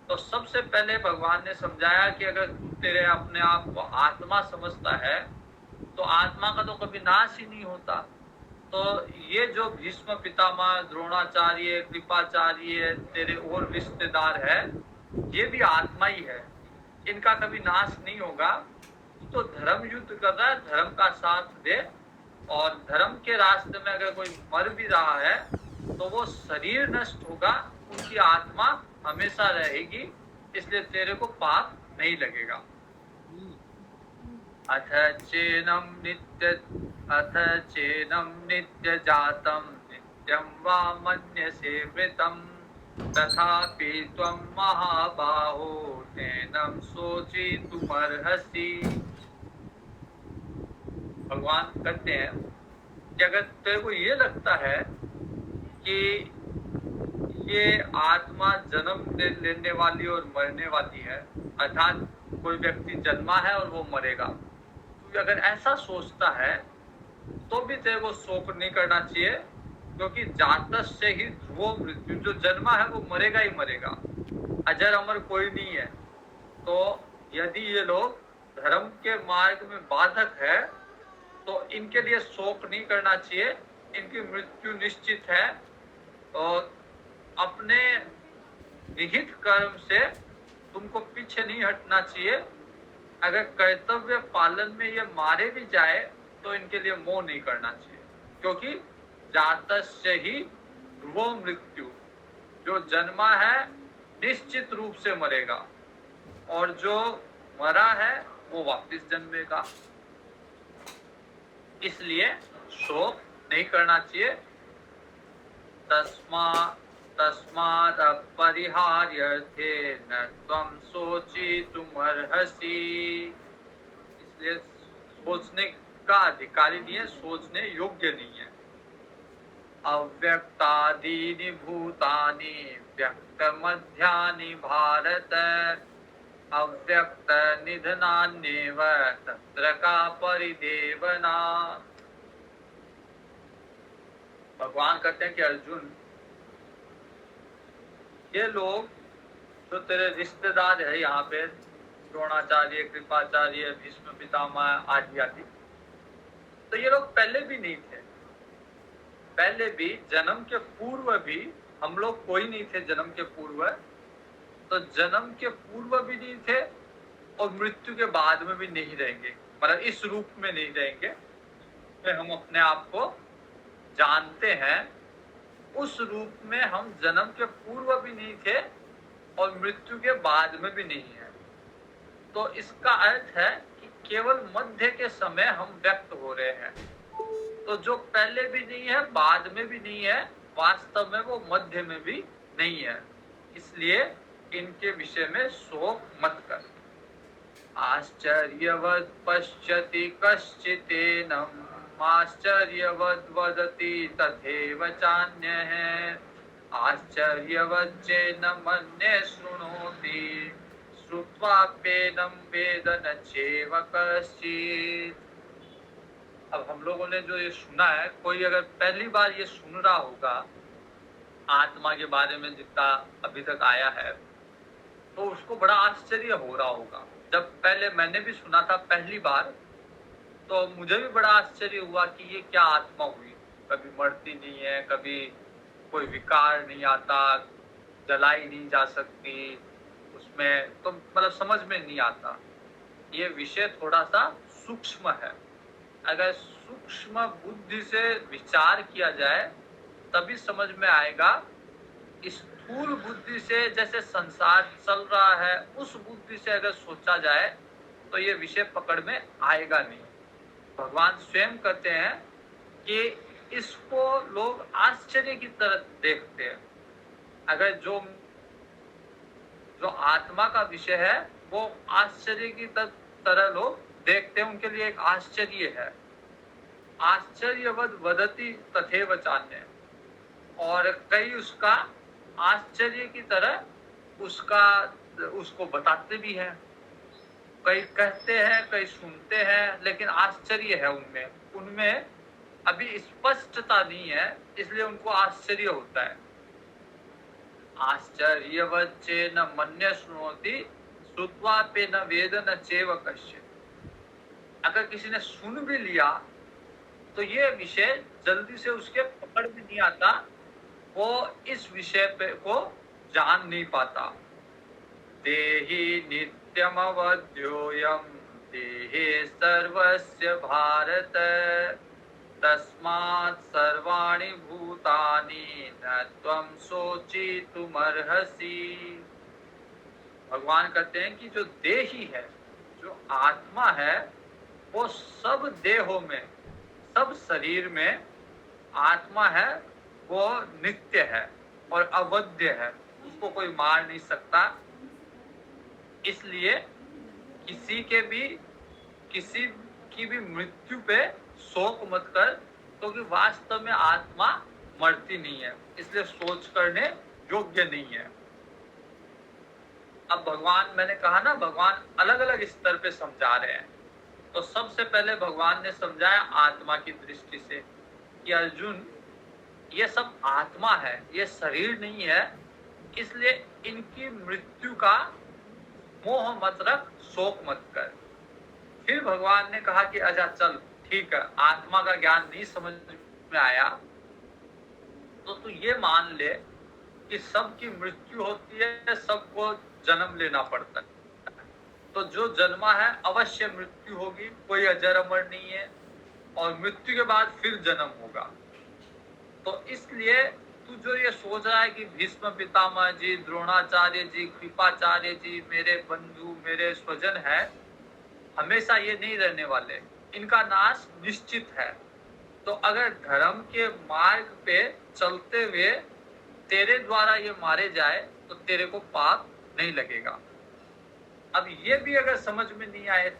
तो सबसे पहले भगवान ने समझाया कि अगर तू तेरे अपने आप को आत्मा समझता है तो आत्मा का तो कभी नाश ही नहीं होता। तो ये जो भीष्म पितामह, द्रोणाचार्य, कृपाचार्य, तेरे और रिश्तेदार है, ये भी आत्मा ही है, इनका कभी नाश नहीं होगा। तो धर्म युद्ध कर रहा है, धर्म का साथ दे, और धर्म के रास्ते में अगर कोई मर भी रहा है तो वो शरीर नष्ट होगा, उनकी आत्मा हमेशा रहेगी, इसलिए तेरे को पाप नहीं लगेगा। अथ चेनम नित्य जातम नित्यं वा मन्यसे मृतम् तथापि त्वं महाबाहो नैनं शोचितुमर्हसि। भगवान कहते हैं कि अगर तेरे को ये लगता है कि ये आत्मा जन्म लेने वाली और मरने वाली है, अर्थात कोई व्यक्ति जन्मा है और वो मरेगा, तो अगर ऐसा सोचता है तो भी तेरे को शोक नहीं करना चाहिए, क्योंकि जातस से ही ध्रुवो मृत्यु, जो जन्मा है वो मरेगा ही मरेगा, अजर अमर कोई नहीं है। तो यदि ये लोग धर्म के मार्ग में बाधक है तो इनके लिए शोक नहीं करना चाहिए, इनकी मृत्यु निश्चित है। और अपने विहित कर्म से तुमको पीछे नहीं हटना चाहिए। अगर कर्तव्य पालन में ये मारे भी जाए तो इनके लिए मोह नहीं करना चाहिए, क्योंकि जातस्य ही ध्रुवो मृत्यु, जो जन्मा है निश्चित रूप से मरेगा, और जो मरा है वो वापस जन्मेगा, इसलिए शोक नहीं करना चाहिए। तस्माद् अपरिहार्यर्थे न त्वं शोचितुमर्हसि। इसलिए सोचने का अधिकारी नहीं है, सोचने योग्य नहीं है। अव्यक्तादीनि भूतानि व्यक्तमध्यानि भारत अव्यक्त निधनान्येव तत्र का परिदेवना। भगवान कहते हैं कि अर्जुन, ये लोग जो तेरे रिश्तेदार है यहाँ पे, द्रोणाचार्य, कृपाचार्य, भीष्म पितामह आदि आदि, तो ये लोग पहले भी नहीं थे। पहले भी जन्म के पूर्व भी हम लोग कोई नहीं थे, जन्म के पूर्व, तो जन्म के पूर्व भी नहीं थे और मृत्यु के बाद में भी नहीं रहेंगे, मतलब इस रूप में नहीं रहेंगे। तो हम अपने आप को जानते हैं, उस रूप में हम जन्म के पूर्व भी नहीं थे और मृत्यु के बाद में भी नहीं है। तो इसका अर्थ है कि केवल मध्य के समय हम व्यक्त हो रहे हैं। तो जो पहले भी नहीं है, बाद में भी नहीं है, वास्तव में वो मध्य में भी नहीं है, इसलिए इनके विषय में शोक मत कर। आश्चर्यवत् पश्यति कश्चिदेनम् आश्चर्यवद् वदति तथैव चान्यः आश्चर्यवच्चैनम् अन्ये शृणोति श्रुत्वाप्येनं वेद न चैव कश्चित्। अब हम लोगों ने जो ये सुना है, कोई अगर पहली बार ये सुन रहा होगा आत्मा के बारे में जितना अभी तक आया है, तो उसको बड़ा आश्चर्य हो रहा होगा। जब पहले मैंने भी सुना था पहली बार, तो मुझे भी बड़ा आश्चर्य हुआ कि ये क्या आत्मा हुई, कभी मरती नहीं है, कभी कोई विकार नहीं आता, जलाई नहीं जा सकती उसमें, तो मतलब समझ में नहीं आता। ये विषय थोड़ा सा सूक्ष्म है, अगर सूक्ष्म बुद्धि से विचार किया जाए तभी समझ में आएगा। स्थूल बुद्धि से जैसे संसार चल रहा है, उस बुद्धि से अगर सोचा जाए तो ये विषय पकड़ में आएगा नहीं। भगवान स्वयं कहते हैं कि इसको लोग आश्चर्य की तरह देखते हैं। अगर जो जो आत्मा का विषय है वो आश्चर्य की तरह लोग देखते हैं, उनके लिए एक आश्चर्य है। आश्चर्यवद वदति तथैव चान्य, और कई उसका आश्चर्य की तरह उसको बताते भी हैं। कई कहते हैं, कई सुनते हैं, लेकिन आश्चर्य है उनमें अभी स्पष्टता नहीं है, इसलिए उनको आश्चर्य होता है। आश्चर्यवच्चेन मन्य श्रुणोति श्रुत्वापि न वेद न चैव कश्चित्। अगर किसी ने सुन भी लिया तो ये विषय जल्दी से उसके पकड़ में नहीं आता, वो इस विषय पे को जान नहीं पाता। देहि नित्यमवध्योऽयं देहे सर्वस्य भारत, तस्मात् सर्वाणि भूतानि न त्वं शोचितुमर्हसि। भगवान कहते हैं कि जो देही है, जो आत्मा है, वो सब देहों में, सब शरीर में आत्मा है, वो नित्य है और अवध्य है, उसको कोई मार नहीं सकता। इसलिए किसी की भी मृत्यु पे शोक मत कर, क्योंकि वास्तव में आत्मा मरती नहीं है, इसलिए सोच करने योग्य नहीं है। अब भगवान, मैंने कहा ना, भगवान अलग अलग स्तर पे समझा रहे हैं। तो सबसे पहले भगवान ने समझाया आत्मा की दृष्टि से कि अर्जुन, ये सब आत्मा है, ये शरीर नहीं है, इसलिए इनकी मृत्यु का मोह मत रख, शोक मत कर। फिर भगवान ने कहा कि अच्छा चल ठीक है, आत्मा का ज्ञान नहीं समझ में आया तो तू ये मान ले कि सबकी मृत्यु होती है, सबको जन्म लेना पड़ता है। तो जो जन्मा है अवश्य मृत्यु होगी, कोई अजर अमर नहीं है, और मृत्यु के बाद फिर जन्म होगा। तो इसलिए तू जो ये सोच रहा है कि भीष्म पितामह जी, द्रोणाचार्य जी, कृपाचार्य जी मेरे बंधु, मेरे स्वजन है, हमेशा ये नहीं रहने वाले, इनका नाश निश्चित है। तो अगर धर्म के मार्ग पे चलते हुए तेरे द्वारा ये मारे जाए तो तेरे को पाप नहीं लगेगा। अब ये भी अगर समझ में नहीं आए,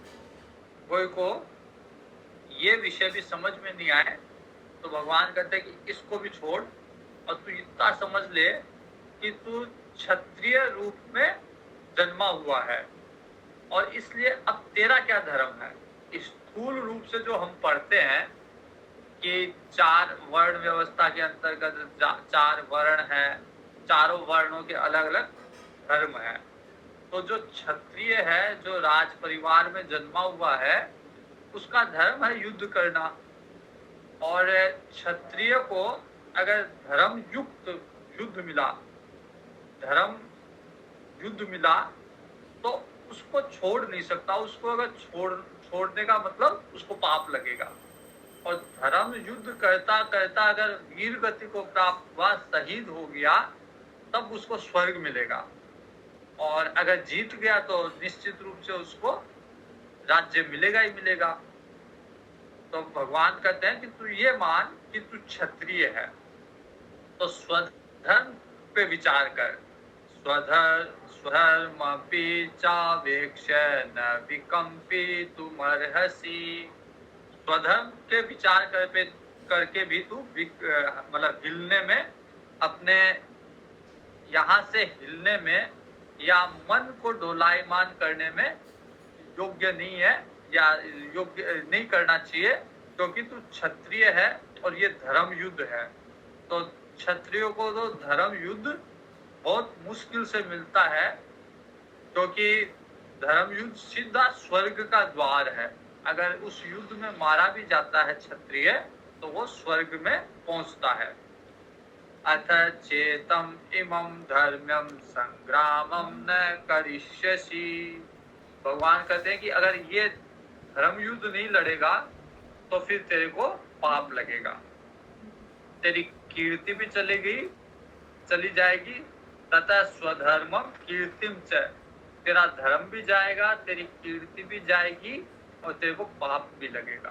कोई को ये विषय भी समझ में नहीं आए, तो भगवान कहते हैं कि इसको भी छोड़ और तू इतना समझ ले कि तू क्षत्रिय रूप में जन्मा हुआ है, और इसलिए अब तेरा क्या धर्म है। स्थूल रूप से जो हम पढ़ते हैं कि 4 वर्ण व्यवस्था के अंतर्गत 4 वर्ण है, चारों वर्णों के अलग अलग धर्म है। तो जो क्षत्रिय है, जो राज परिवार में जन्मा हुआ है, उसका धर्म है युद्ध करना। और क्षत्रिय को अगर धर्म युक्त युद्ध मिला तो उसको छोड़ नहीं सकता। उसको अगर छोड़ने का मतलब उसको पाप लगेगा। और धर्म युद्ध करता करता अगर वीर गति को प्राप्त हुआ, शहीद हो गया, तब उसको स्वर्ग मिलेगा। और अगर जीत गया तो निश्चित रूप से उसको राज्य मिलेगा ही मिलेगा। तो भगवान कहते हैं कि तू ये मान कि तू क्षत्रिय है, तो स्वधर्म पे विचार कर। स्वधर्मपि चावेक्ष्य न विकम्पितुमर्हसि। स्वधर्म के विचार करके भी तू मतलब हिलने में, अपने यहाँ से हिलने में या मन को डोलायमान करने में योग्य नहीं है, या योग्य नहीं करना चाहिए, क्योंकि तू क्षत्रिय है और ये धर्म युद्ध है। तो क्षत्रियों को तो धर्म युद्ध बहुत मुश्किल से मिलता है, क्योंकि धर्म युद्ध सीधा स्वर्ग का द्वार है। अगर उस युद्ध में मारा भी जाता है क्षत्रिय, तो वो स्वर्ग में पहुंचता है। अथ चेतम इमं धर्म्यम संग्रामम न करिष्यसि। भगवान कहते हैं कि अगर ये धर्म युद्ध नहीं लड़ेगा तो फिर तेरे को पाप लगेगा, तेरी कीर्ति भी चली जाएगी। तथा स्वधर्मम कीर्तिम च, तेरा धर्म भी जाएगा, तेरी कीर्ति भी जाएगी, और तेरे को पाप भी लगेगा।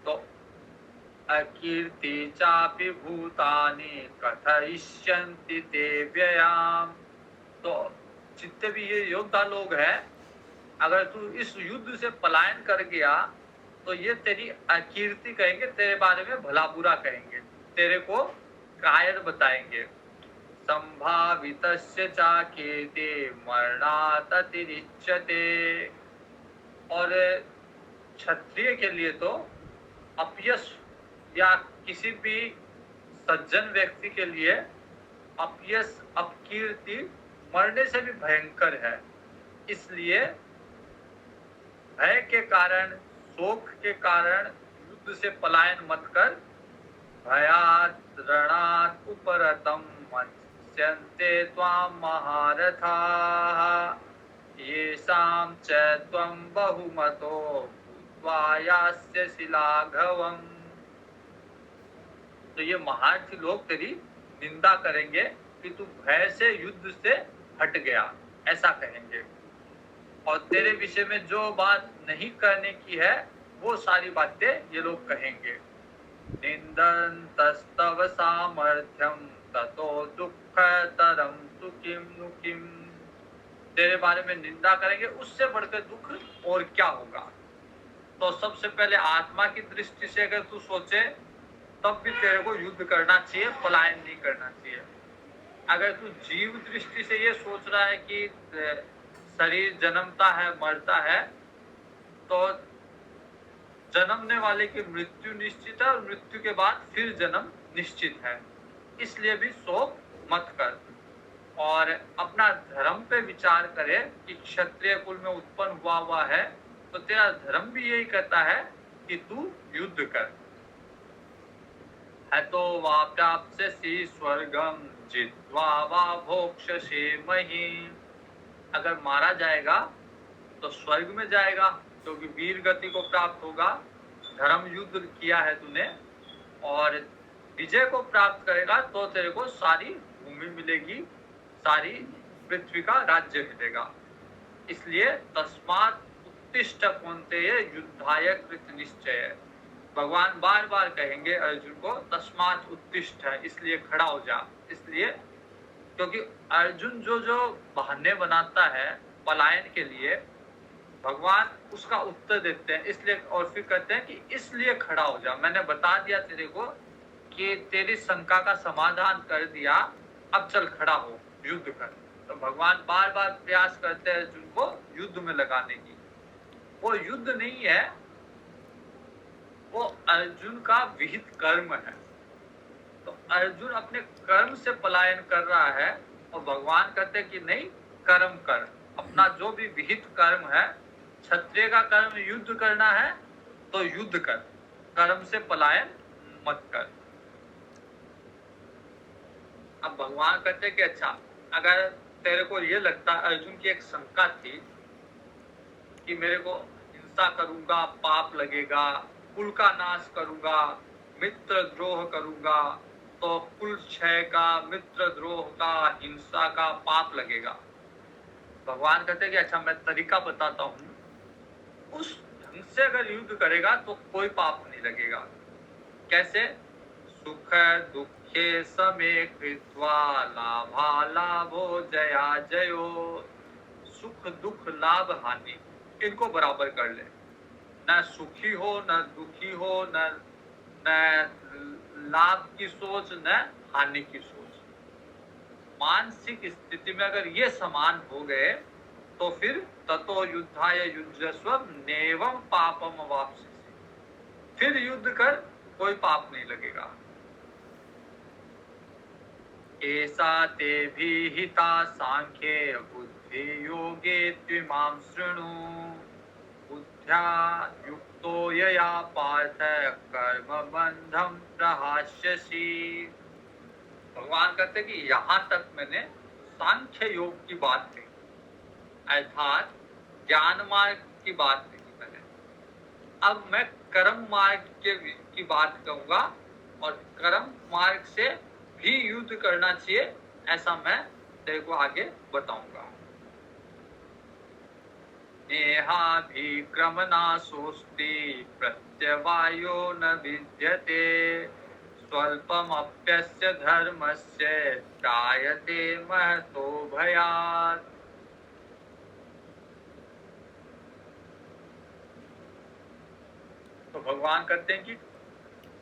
तो अकीर्ति चापि भूतानि कथयिष्यन्ति ते व्ययाम। तो जितने भी ये योद्धा लोग हैं, अगर तू इस युद्ध से पलायन कर गया तो ये तेरी अकीर्ति कहेंगे, तेरे बारे में भला बुरा कहेंगे, तेरे को कायर बताएंगे। संभावितस्य चाकेते मरणात् अतिरिच्यते। और क्षत्रिय के लिए तो अपयश या किसी भी सज्जन व्यक्ति के लिए अपयश, अपकीर्ति मरने से भी भयंकर है। इसलिए भय के कारण, शोक के कारण युद्ध से पलायन मत कर। भयात् रणात् उपरतं मत्स्यन्ते त्वां महारथाः येषां च त्वं बहुमतो भूत्वा यास्यसि लाघवम्। तो ये महारथी लोग तेरी निंदा करेंगे कि तू भय से, युद्ध से हट गया, ऐसा कहेंगे। और तेरे विषय में जो बात नहीं करने की है वो सारी बातें ये लोग कहेंगे। निंदन्तस्तव सामर्थ्यं ततो दुःखतरं तु किं नु किम। तेरे बारे में निंदा करेंगे, उससे बढ़कर दुख और क्या होगा। तो सबसे पहले आत्मा की दृष्टि से अगर तू सोचे तब भी तेरे को युद्ध करना चाहिए, पलायन नहीं करना चाहिए। अगर तू जीव दृष्टि से ये सोच रहा है कि शरीर जन्मता है, मरता है, तो जन्मने वाले की मृत्यु निश्चित है और मृत्यु के बाद फिर जन्म निश्चित है। इसलिए भी शोक मत कर और अपना धर्म पे विचार करे कि क्षत्रिय कुल में उत्पन्न हुआ है तो तेरा धर्म भी यही कहता है कि तू युद्ध कर। है तो वा प्राप्स्यसि स्वर्गम जित्वा वा भोक्ष्यसे महीम्। अगर मारा जाएगा तो स्वर्ग में जाएगा क्योंकि वीर गति को प्राप्त होगा। धर्म युद्ध किया है तूने और विजय को प्राप्त करेगा तो तेरे को सारी भूमि मिलेगी, सारी पृथ्वी का राज्य मिलेगा। इसलिए तस्मात् उत्तिष्ठ कौन्तेय युद्धाय कृत निश्चय। भगवान बार बार कहेंगे अर्जुन को तस्मात् उत्तिष्ठ है, इसलिए खड़ा हो जा। इसलिए क्योंकि अर्जुन जो जो बहाने बनाता है पलायन के लिए, भगवान उसका उत्तर देते हैं। इसलिए और फिर कहते हैं कि इसलिए खड़ा हो जा, मैंने बता दिया तेरे को कि तेरी शंका का समाधान कर दिया, अब चल खड़ा हो, युद्ध कर। तो भगवान बार बार प्रयास करते हैं अर्जुन को युद्ध में लगाने की। वो युद्ध नहीं है, वो अर्जुन का विहित कर्म है। तो अर्जुन अपने कर्म से पलायन कर रहा है और भगवान कहते हैं कि नहीं, कर्म कर, अपना जो भी विहित कर्म है। क्षत्रिय का कर्म युद्ध करना है तो युद्ध कर, कर्म से पलायन मत कर। अब भगवान कहते हैं कि अच्छा, अगर तेरे को ये लगता, अर्जुन की एक शंका थी कि मेरे को हिंसा करूंगा पाप लगेगा, कुल का नाश करूंगा, मित्र द्रोह करूंगा तो कुल क्षय का, मित्र द्रोह का, हिंसा का पाप लगेगा। भगवान कहते हैं कि अच्छा मैं तरीका बताता हूँ, उस ढंग से अगर युद्ध करेगा तो कोई पाप नहीं लगेगा। कैसे? सुख दुखे समे कृत्वा लाभालाभो जया जयो। सुख दुख लाभ हानि इनको बराबर कर ले, न सुखी हो न दुखी हो, न लाभ की सोच न हानि की सोच। मानसिक स्थिति में अगर ये समान हो गए तो फिर ततो युद्धाय युज्यस्व नेवं पापम अवाप्स्यसि। फिर युद्ध कर, कोई पाप नहीं लगेगा। एषा ते विहिता सांख्ये बुद्धि योगे त्विमां शृणु। बुद्ध्या युक्तो यया पार्थ कर्म बंधम प्रहास्यसि। भगवान कहते हैं कि यहाँ तक मैंने सांख्य योग की बात कही, अर्थात ज्ञान मार्ग की बात कही मैंने। अब मैं कर्म मार्ग की बात कहूंगा और कर्म मार्ग से भी युद्ध करना चाहिए, ऐसा मैं तेरे को आगे बताऊंगा। नेहाभिक्रमनाशोस्ति प्रत्यवायो न विद्यते। स्वल्पमप्यस्य धर्मस्य त्रायते महतो भयात्। तो भगवान कहते हैं कि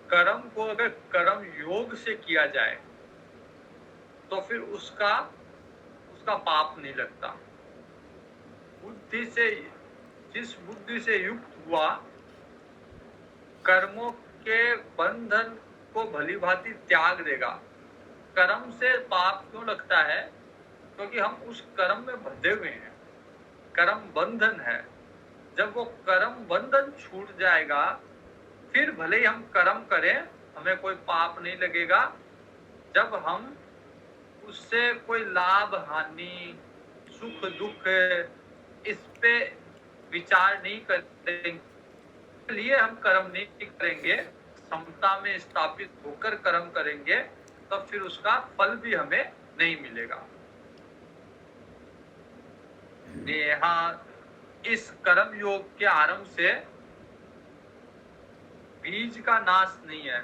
कर्म को अगर कर्म योग से किया जाए तो फिर उसका उसका पाप नहीं लगता। बुद्धि से, जिस बुद्धि से युक्त हुआ कर्मों के बंधन को भली भांति त्याग देगा। कर्म से पाप क्यों लगता है? क्योंकि हम उस कर्म में बंधे हुए हैं, कर्म बंधन है। जब वो कर्म बंधन छूट जाएगा फिर भले ही हम कर्म करें, हमें कोई पाप नहीं लगेगा। जब हम उससे कोई लाभ हानि, सुख दुख इस पे विचार नहीं करेंगे, लिए हम कर्म नहीं करेंगे, समता में स्थापित होकर कर्म करेंगे, तब फिर उसका फल भी हमें नहीं मिलेगा। यहाँ इस कर्म योग के आरंभ से बीज का नाश नहीं है।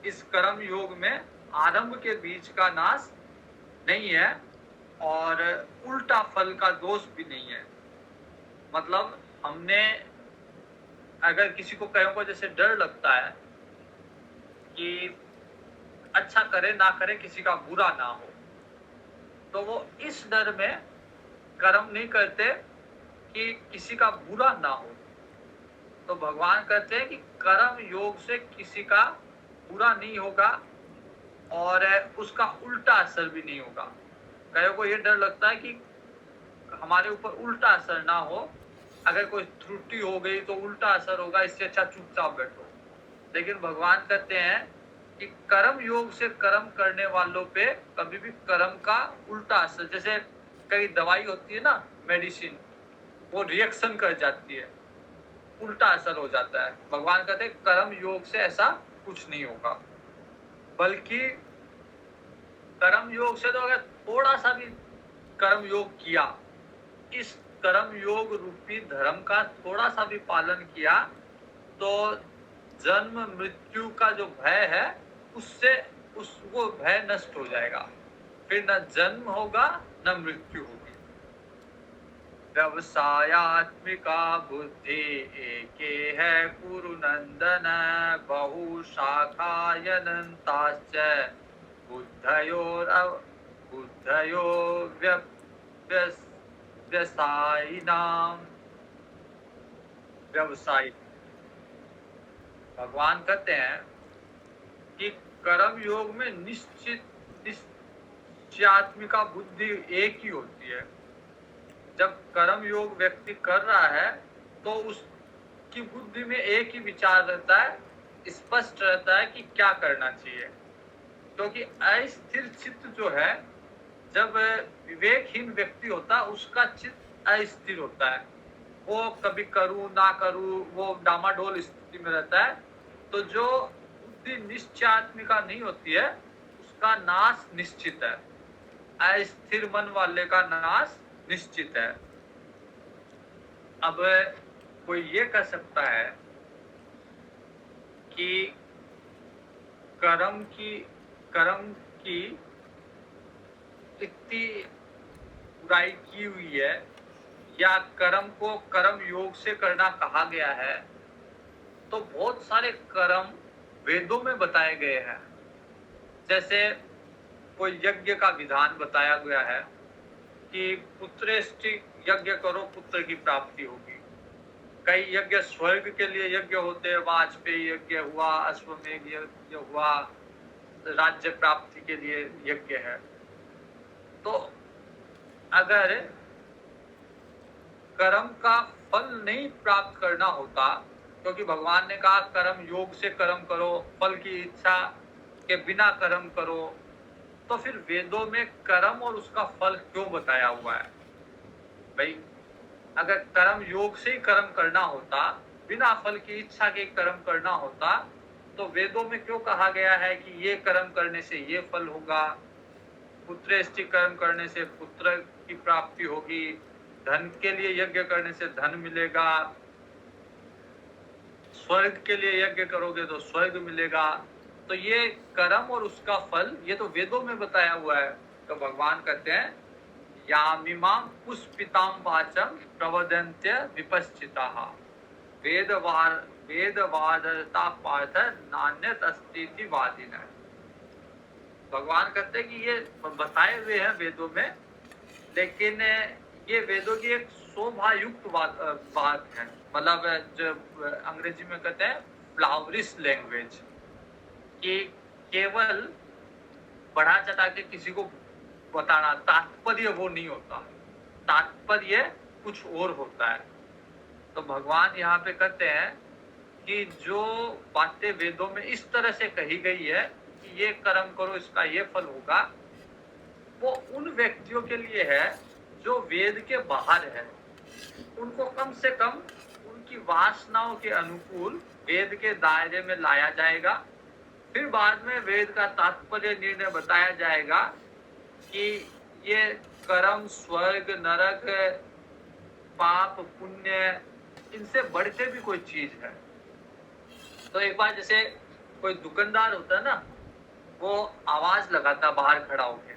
इस कर्म योग में आरंभ के बीज का नाश नहीं है और उल्टा फल का दोष भी नहीं है। मतलब हमने अगर किसी को कहीं को जैसे डर लगता है कि अच्छा करे ना करे, किसी का बुरा ना हो, तो वो इस डर में कर्म नहीं करते कि किसी का बुरा ना हो। तो भगवान कहते हैं कि कर्म योग से किसी का बुरा नहीं होगा और उसका उल्टा असर भी नहीं होगा। कई को ये डर लगता है कि हमारे ऊपर उल्टा असर ना हो, अगर कोई त्रुटि हो गई तो उल्टा असर होगा, इससे अच्छा चुपचाप बैठो। लेकिन भगवान कहते हैं कि कर्म योग से कर्म करने वालों पे कभी भी कर्म का उल्टा असर, जैसे कई दवाई होती है ना, मेडिसिन, वो रिएक्शन कर जाती है, उल्टा असर हो जाता है। भगवान कहते हैं कर्म योग से ऐसा कुछ नहीं होगा, बल्कि कर्म योग से तो अगर थोड़ा सा भी कर्म योग किया, इस कर्म योग रूपी धर्म का थोड़ा सा भी पालन किया, तो जन्म मृत्यु का जो भय है उससे वो भय नष्ट हो जाएगा। फिर न जन्म होगा न मृत्यु होगी। व्यवसायात्मिका बुद्धि एके है कुरु नंदन, बहु शाखायनन्ताश्च बुद्धयो व्यवसायिनाम। व्यवसायी, भगवान कहते हैं कि कर्म योग में निश्चयात्मिका बुद्धि एक ही होती है। जब कर्म योग व्यक्ति कर रहा है तो उसकी बुद्धि में एक ही विचार रहता है, स्पष्ट रहता है कि क्या करना चाहिए। क्योंकि अस्थिर चित्त जो है, जब विवेकहीन व्यक्ति होता है उसका चित्त अस्थिर होता है, वो कभी करूं ना करूं, वो डामाडोल स्थिति में रहता है। तो जो बुद्धि निश्चयात्मिका नहीं होती है उसका नाश निश्चित है, अस्थिर मन वाले का नाश निश्चित है। अब कोई ये कह सकता है कि कर्म की इतनी बुराई की हुई है, या कर्म को कर्म योग से करना कहा गया है, तो बहुत सारे कर्म वेदों में बताए गए हैं। जैसे कोई यज्ञ का विधान बताया गया है कि पुत्रेष्टि यज्ञ करो, पुत्र की प्राप्ति होगी। कई यज्ञ स्वर्ग के लिए यज्ञ होते हैं, वाजपेयी यज्ञ हुआ, अश्वमेध यज्ञ हुआ, राज्य प्राप्ति के लिए यज्ञ है। तो अगर कर्म का फल नहीं प्राप्त करना होता, क्योंकि भगवान ने कहा कर्म योग से कर्म करो, फल की इच्छा के बिना कर्म करो, तो फिर वेदों में कर्म और उसका फल क्यों बताया हुआ है? भाई अगर कर्म योग से ही कर्म करना होता, बिना फल की इच्छा के कर्म करना होता, तो वेदों में क्यों कहा गया है कि ये कर्म करने से ये फल होगा, पुत्रेष्टि कर्म करने से पुत्र की प्राप्ति होगी, धन के लिए यज्ञ करने से धन मिलेगा, स्वर्ग के लिए यज्ञ करोगे तो स्वर्ग मिलेगा। तो ये कर्म और उसका फल ये तो वेदों में बताया हुआ है। तो भगवान कहते हैं यामिमां पुष्पितां वाचम प्रवदन्त्य विपश्चिताः। वेदवादता पार्थ नान्यत अस्तीति वादिन। भगवान कहते हैं कि ये बताए हुए हैं वेदों में, लेकिन ये वेदों की एक शोभायुक्त बात है। मतलब जो अंग्रेजी में कहते हैं फ्लावरिश लैंग्वेज, कि केवल बढ़ा चढ़ा के किसी को बताना, तात्पर्य वो नहीं होता, तात्पर्य कुछ और होता है। तो भगवान यहाँ पे कहते हैं कि जो बातें वेदों में इस तरह से कही गई है कि ये कर्म करो इसका ये फल होगा, वो उन व्यक्तियों के लिए है जो वेद के बाहर है। उनको कम से कम उनकी वासनाओं के अनुकूल वेद के दायरे में लाया जाएगा। फिर बाद में वेद का तात्पर्य निर्णय बताया जाएगा कि ये कर्म, स्वर्ग, नरक, पाप, पुण्य, इनसे बढ़ के भी कोई चीज है। तो एक बार जैसे कोई दुकानदार होता है ना, वो आवाज लगाता है बाहर खड़ा होके,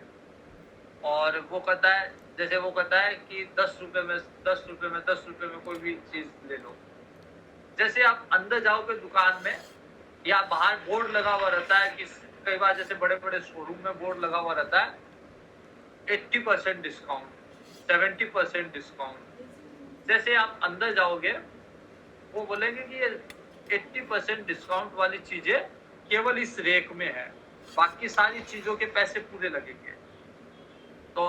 और वो कहता है, जैसे वो कहता है कि 10 रुपए में 10 रुपए में 10 रुपए में कोई भी चीज ले लो। जैसे आप अंदर जाओगे दुकान में, या बाहर बोर्ड लगा हुआ रहता है कि कई बार जैसे बड़े बड़े शोरूम में बोर्ड लगा हुआ रहता है 80% डिस्काउंट, 70% डिस्काउंट। जैसे आप अंदर जाओगे, वो बोलेंगे कि ये 80% डिस्काउंट वाली चीजें केवल इस रेक में है, बाकी सारी चीजों के पैसे पूरे लगेंगे। तो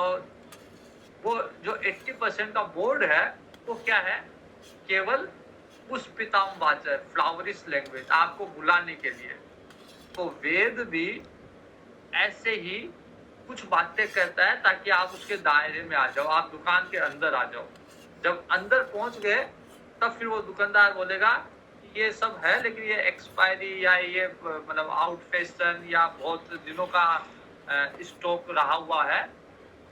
वो जो 80% का बोर्ड है वो क्या है, केवल पुष्पिताम वाचर, फ्लावरिश लैंग्वेज, आपको बुलाने के लिए। तो वेद भी ऐसे ही कुछ बातें करता है ताकि आप उसके दायरे में आ जाओ, आप दुकान के अंदर आ जाओ। जब अंदर पहुंच गए तब फिर वो दुकानदार बोलेगा कि ये सब है, लेकिन ये एक्सपायरी या ये मतलब आउट फैशन या बहुत दिनों का स्टॉक रहा हुआ है,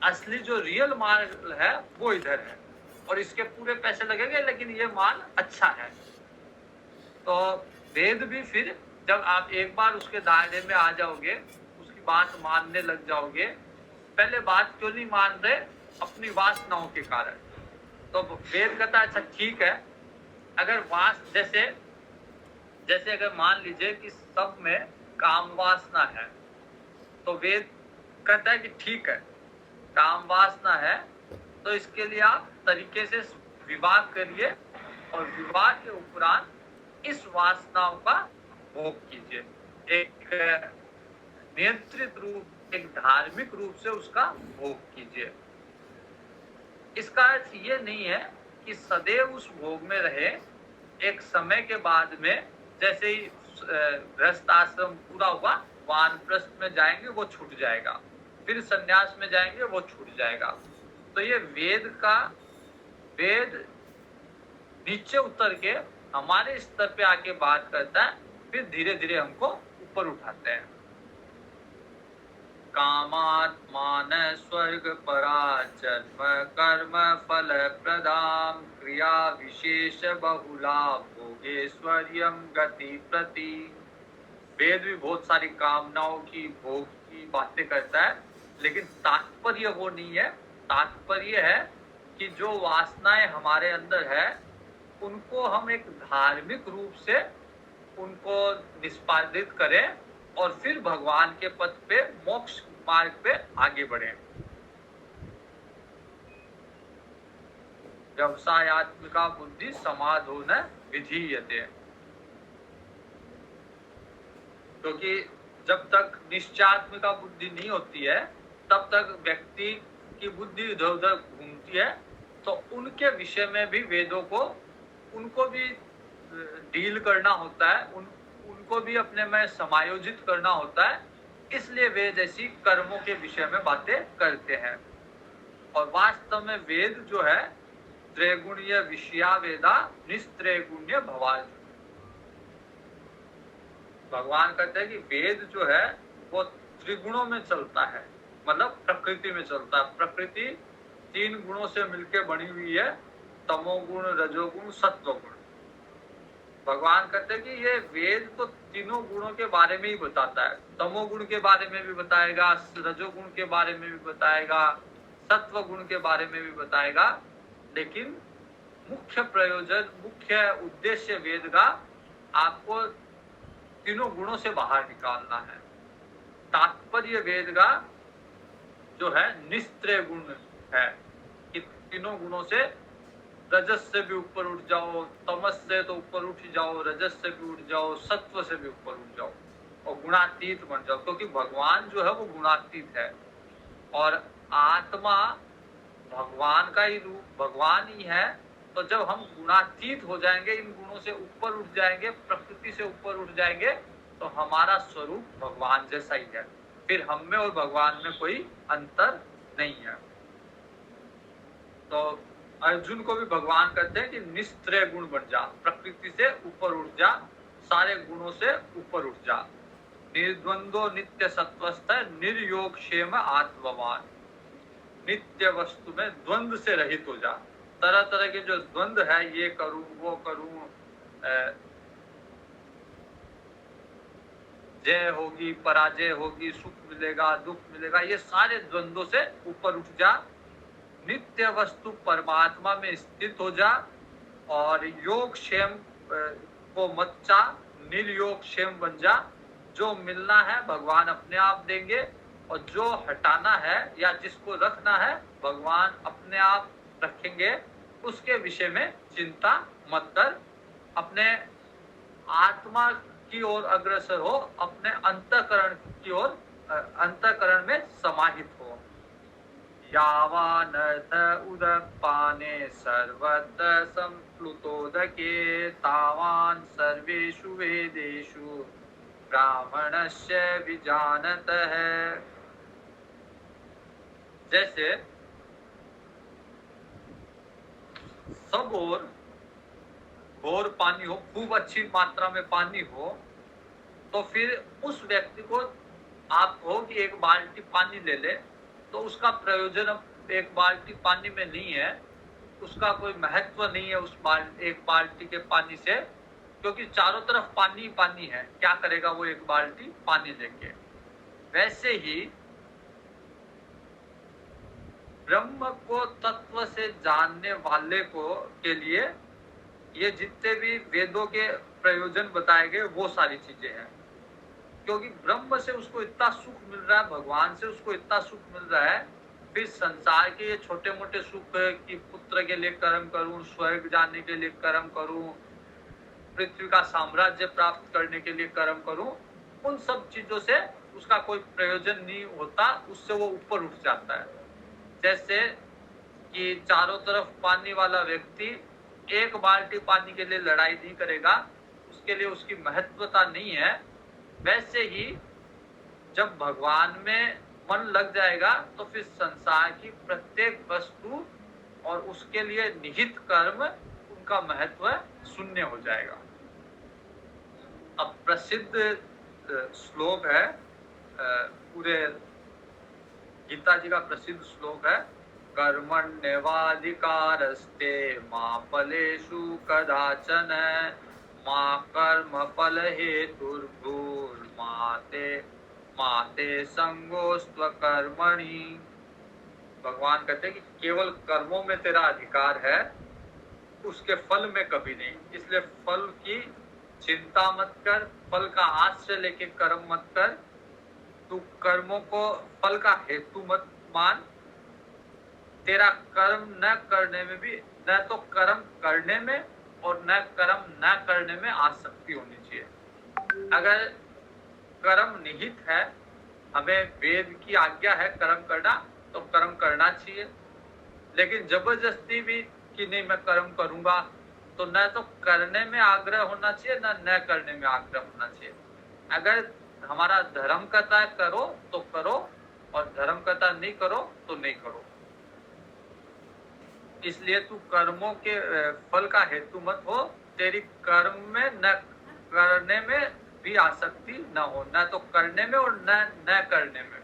असली जो रियल माल है वो इधर है, और इसके पूरे पैसे लगेंगे, लेकिन ये माल अच्छा है। तो वेद भी फिर जब आप एक बार उसके दायरे में आ जाओगे, उसकी बात मानने लग जाओगे। पहले बात क्यों नहीं मान रहे, अपनी वासनाओं के कारण। तो वेद कहता है अच्छा ठीक है, अगर जैसे अगर मान लीजिए कि सब में काम वासना है, तो वेद कहता है कि ठीक है, काम वासना है, तो इसके लिए आप तरीके से विवाह करिए, और विवाह के उपरांत इस वासनाओं का भोग कीजिए, एक नियंत्रित रूप, एक धार्मिक रूप से उसका भोग कीजिए। इसका अर्थ ये नहीं है कि सदैव उस भोग में रहे, एक समय के बाद में जैसे ही गृहस्थ आश्रम पूरा हुआ, वानप्रस्थ में जाएंगे वो छूट जाएगा, फिर संन्यास में जाएंगे वो छूट जाएगा। तो ये वेद नीचे उतर के हमारे स्तर पे आके बात करता है, फिर धीरे धीरे हमको ऊपर उठाते हैं। कामात्मान स्वर्ग परा जन्म कर्म फल प्रदाम क्रिया विशेष बहुला भोगेश्वर्यम गति प्रति। वेद भी बहुत सारी कामनाओं की, भोग की बातें करता है, लेकिन तात्पर्य वो नहीं है। तात्पर्य है कि जो वासनाएं हमारे अंदर है उनको हम एक धार्मिक रूप से उनको निष्पादित करें, और फिर भगवान के पथ पे, मोक्ष मार्ग पे आगे बढ़े। व्यवसायात्मिका बुद्धि समाधो न विधीयते। क्योंकि जब तक निश्चयात्मिका बुद्धि नहीं होती है, तब तक व्यक्ति की बुद्धि इधर उधर घूमती है। तो उनके विषय में भी वेदों को, उनको भी डील करना होता है, उनको भी अपने में समायोजित करना होता है। इसलिए वेद ऐसी कर्मों के विषय में बातें करते हैं। और वास्तव में वेद जो है त्रैगुण्य विषया वेदा निस्त्रैगुण्य भवार्जुन। भगवान कहते हैं कि वेद जो है वो त्रिगुणों में चलता है, मतलब प्रकृति में चलता है। प्रकृति 3 गुणों से मिलकर बनी हुई है, तमोगुण, रजोगुण, सत्वगुण। भगवान कहते हैं कि ये वेद तो तीनों गुणों के बारे में ही बताता है। तमोगुण के बारे में भी बताएगा, रजोगुण के बारे में भी बताएगा, सत्व गुण के बारे में भी बताएगा, लेकिन मुख्य प्रयोजन, मुख्य उद्देश्य वेद का आपको तीनों गुणों से बाहर निकालना है। तात्पर्य वेद का जो है निस्त्रय गुण है कि तीनों गुणों से रजस से भी ऊपर उठ जाओ, तमस से तो ऊपर उठ जाओ, रजस से भी उठ जाओ, सत्व से भी ऊपर उठ जाओ और गुणातीत बन जाओ, क्योंकि भगवान जो है वो गुणातीत है और आत्मा भगवान का ही रूप, भगवान ही है। तो जब हम गुणातीत हो जाएंगे, इन गुणों से ऊपर उठ जाएंगे, प्रकृति से ऊपर उठ जाएंगे, तो हमारा स्वरूप भगवान जैसा ही है। फिर हम में और भगवान में कोई अंतर नहीं है। तो अर्जुन को भी भगवान कहते हैं कि निस्त्रय गुण बन जा, प्रकृति से ऊपर उठ जा, सारे गुणों से ऊपर उठ जा। निर्द्वंदो नित्य सत्वस्थ निर्योग क्षेम आत्मवान, नित्य वस्तु में द्वंद्व से रहित हो जा। तरह तरह के जो द्वंद्व है, ये करूं वो करूं, जय होगी पराजय होगी, सुख मिलेगा दुख मिलेगा, ये सारे द्वंद्वों से ऊपर उठ जा, नित्य वस्तु परमात्मा में स्थित हो जा और योग क्षेम को मत चा, निर्योग क्षेम बन जा। जो मिलना है भगवान अपने आप देंगे और जो हटाना है या जिसको रखना है भगवान अपने आप रखेंगे। उसके विषय में चिंता मत कर, अपने आत्मा की ओर अग्रसर हो, अपने अंतःकरण की ओर, अंतःकरण में समाहित हो। यावानर्थ उदपाने सर्वत्र संप्लुतोदके तावान् सर्वेषु वेदेषु ब्राह्मणस्य विजानतः। जैसे सब ओर घोर पानी हो, खूब अच्छी मात्रा में पानी हो, तो फिर उस व्यक्ति को आप हो कि एक बाल्टी पानी ले ले, तो उसका प्रयोजन अब एक बाल्टी पानी में नहीं है, उसका कोई महत्व नहीं है उस एक बाल्टी के पानी से, क्योंकि चारों तरफ पानी पानी है। क्या करेगा वो एक बाल्टी पानी लेके। वैसे ही ब्रह्म को तत्व से जानने वाले को के लिए ये जितने भी वेदों के प्रयोजन बताए गए वो सारी चीजें हैं, क्योंकि ब्रह्म से उसको इतना सुख मिल रहा है, भगवान से उसको इतना सुख मिल रहा है। फिर संसार के ये छोटे मोटे सुख कि पुत्र के लिए कर्म करूं, स्वर्ग जाने के लिए कर्म करूं, पृथ्वी का साम्राज्य प्राप्त करने के लिए कर्म करूं, उन सब चीजों से उसका कोई प्रयोजन नहीं होता, उससे वो ऊपर उठ जाता है। जैसे कि चारों तरफ पानी वाला व्यक्ति एक बाल्टी पानी के लिए लड़ाई नहीं करेगा, उसके लिए उसकी महत्वता नहीं है। वैसे ही जब भगवान में मन लग जाएगा तो फिर संसार की प्रत्येक वस्तु और उसके लिए निहित कर्म, उनका महत्व शून्य हो जाएगा। अब प्रसिद्ध श्लोक है, पूरे गीता जी का प्रसिद्ध श्लोक है, कर्मण्येवाधिकारस्ते मा फलेषु कदाचन मा कर्म फल हेतुर्भूर्माते संगोस्त्व कर्मणि। भगवान कहते हैं कि केवल कर्मों में तेरा अधिकार है, उसके फल में कभी नहीं। इसलिए फल की चिंता मत कर, फल का आश्रय लेके कर्म मत कर, तू कर्मों को फल का हेतु मत मान। तेरा कर्म न करने में भी, न तो कर्म करने में और न कर्म न करने में आसक्ति होनी चाहिए। अगर कर्म निहित है, हमें वेद की आज्ञा है कर्म करना, तो कर्म करना चाहिए। लेकिन जबरदस्ती भी कि नहीं मैं कर्म करूंगा, तो न तो करने में आग्रह होना चाहिए, न करने में आग्रह होना चाहिए। अगर हमारा धर्म कहता है करो तो करो, और धर्म कहता नहीं करो तो नहीं करो। इसलिए तू कर्मों के फल का हेतु मत हो, तेरी कर्म में न करने में भी आसक्ति न हो, न तो करने में और न करने में,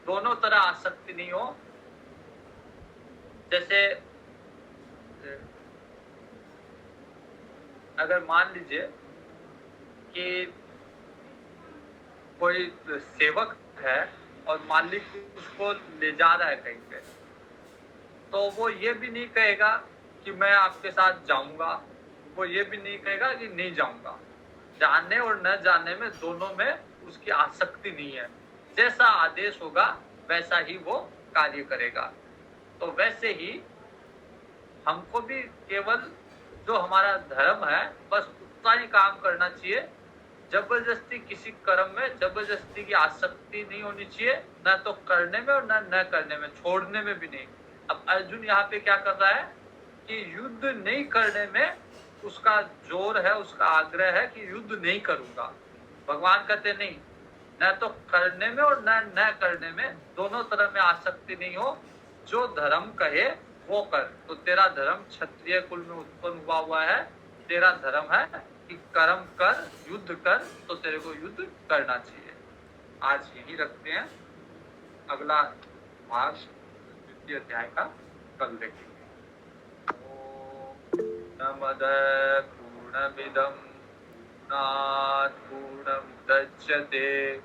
दोनों तरह आसक्ति नहीं हो। जैसे अगर मान लीजिए कि कोई सेवक है और मालिक उसको ले जा रहा है कहीं पे, तो वो ये भी नहीं कहेगा कि मैं आपके साथ जाऊंगा, वो ये भी नहीं कहेगा कि नहीं जाऊंगा। जाने और न जाने में दोनों में उसकी आसक्ति नहीं है। जैसा आदेश होगा वैसा ही वो कार्य करेगा। तो वैसे ही हमको भी केवल जो हमारा धर्म है बस उतना ही काम करना चाहिए। जबरदस्ती किसी कर्म में जबरदस्ती की आसक्ति नहीं होनी चाहिए, न तो करने में और न करने में, छोड़ने में भी नहीं। अब अर्जुन यहाँ पे क्या कर रहा है कि युद्ध नहीं करने में उसका जोर है, उसका आग्रह है कि युद्ध नहीं करूंगा। भगवान कहते नहीं, न तो करने में और न करने में, दोनों तरह में आसक्ति नहीं हो। जो धर्म कहे वो कर। तो तेरा धर्म क्षत्रिय कुल में उत्पन्न हुआ है, तेरा धर्म है कि कर्म कर, युद्ध कर, तो तेरे को युद्ध करना चाहिए। आज यही रखते हैं, अगला भाग द्वितीय अध्याय का कल देखेंगे। पूर्णमदः पूर्णमिदं पूर्णात् पूर्णमुदच्यते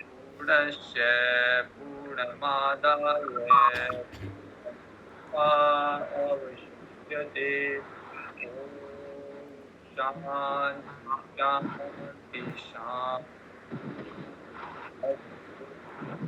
पूर्णस्य पूर्णमादाय पूर्णमेवावशिष्यते। शान्ति शान्ति शान्ति।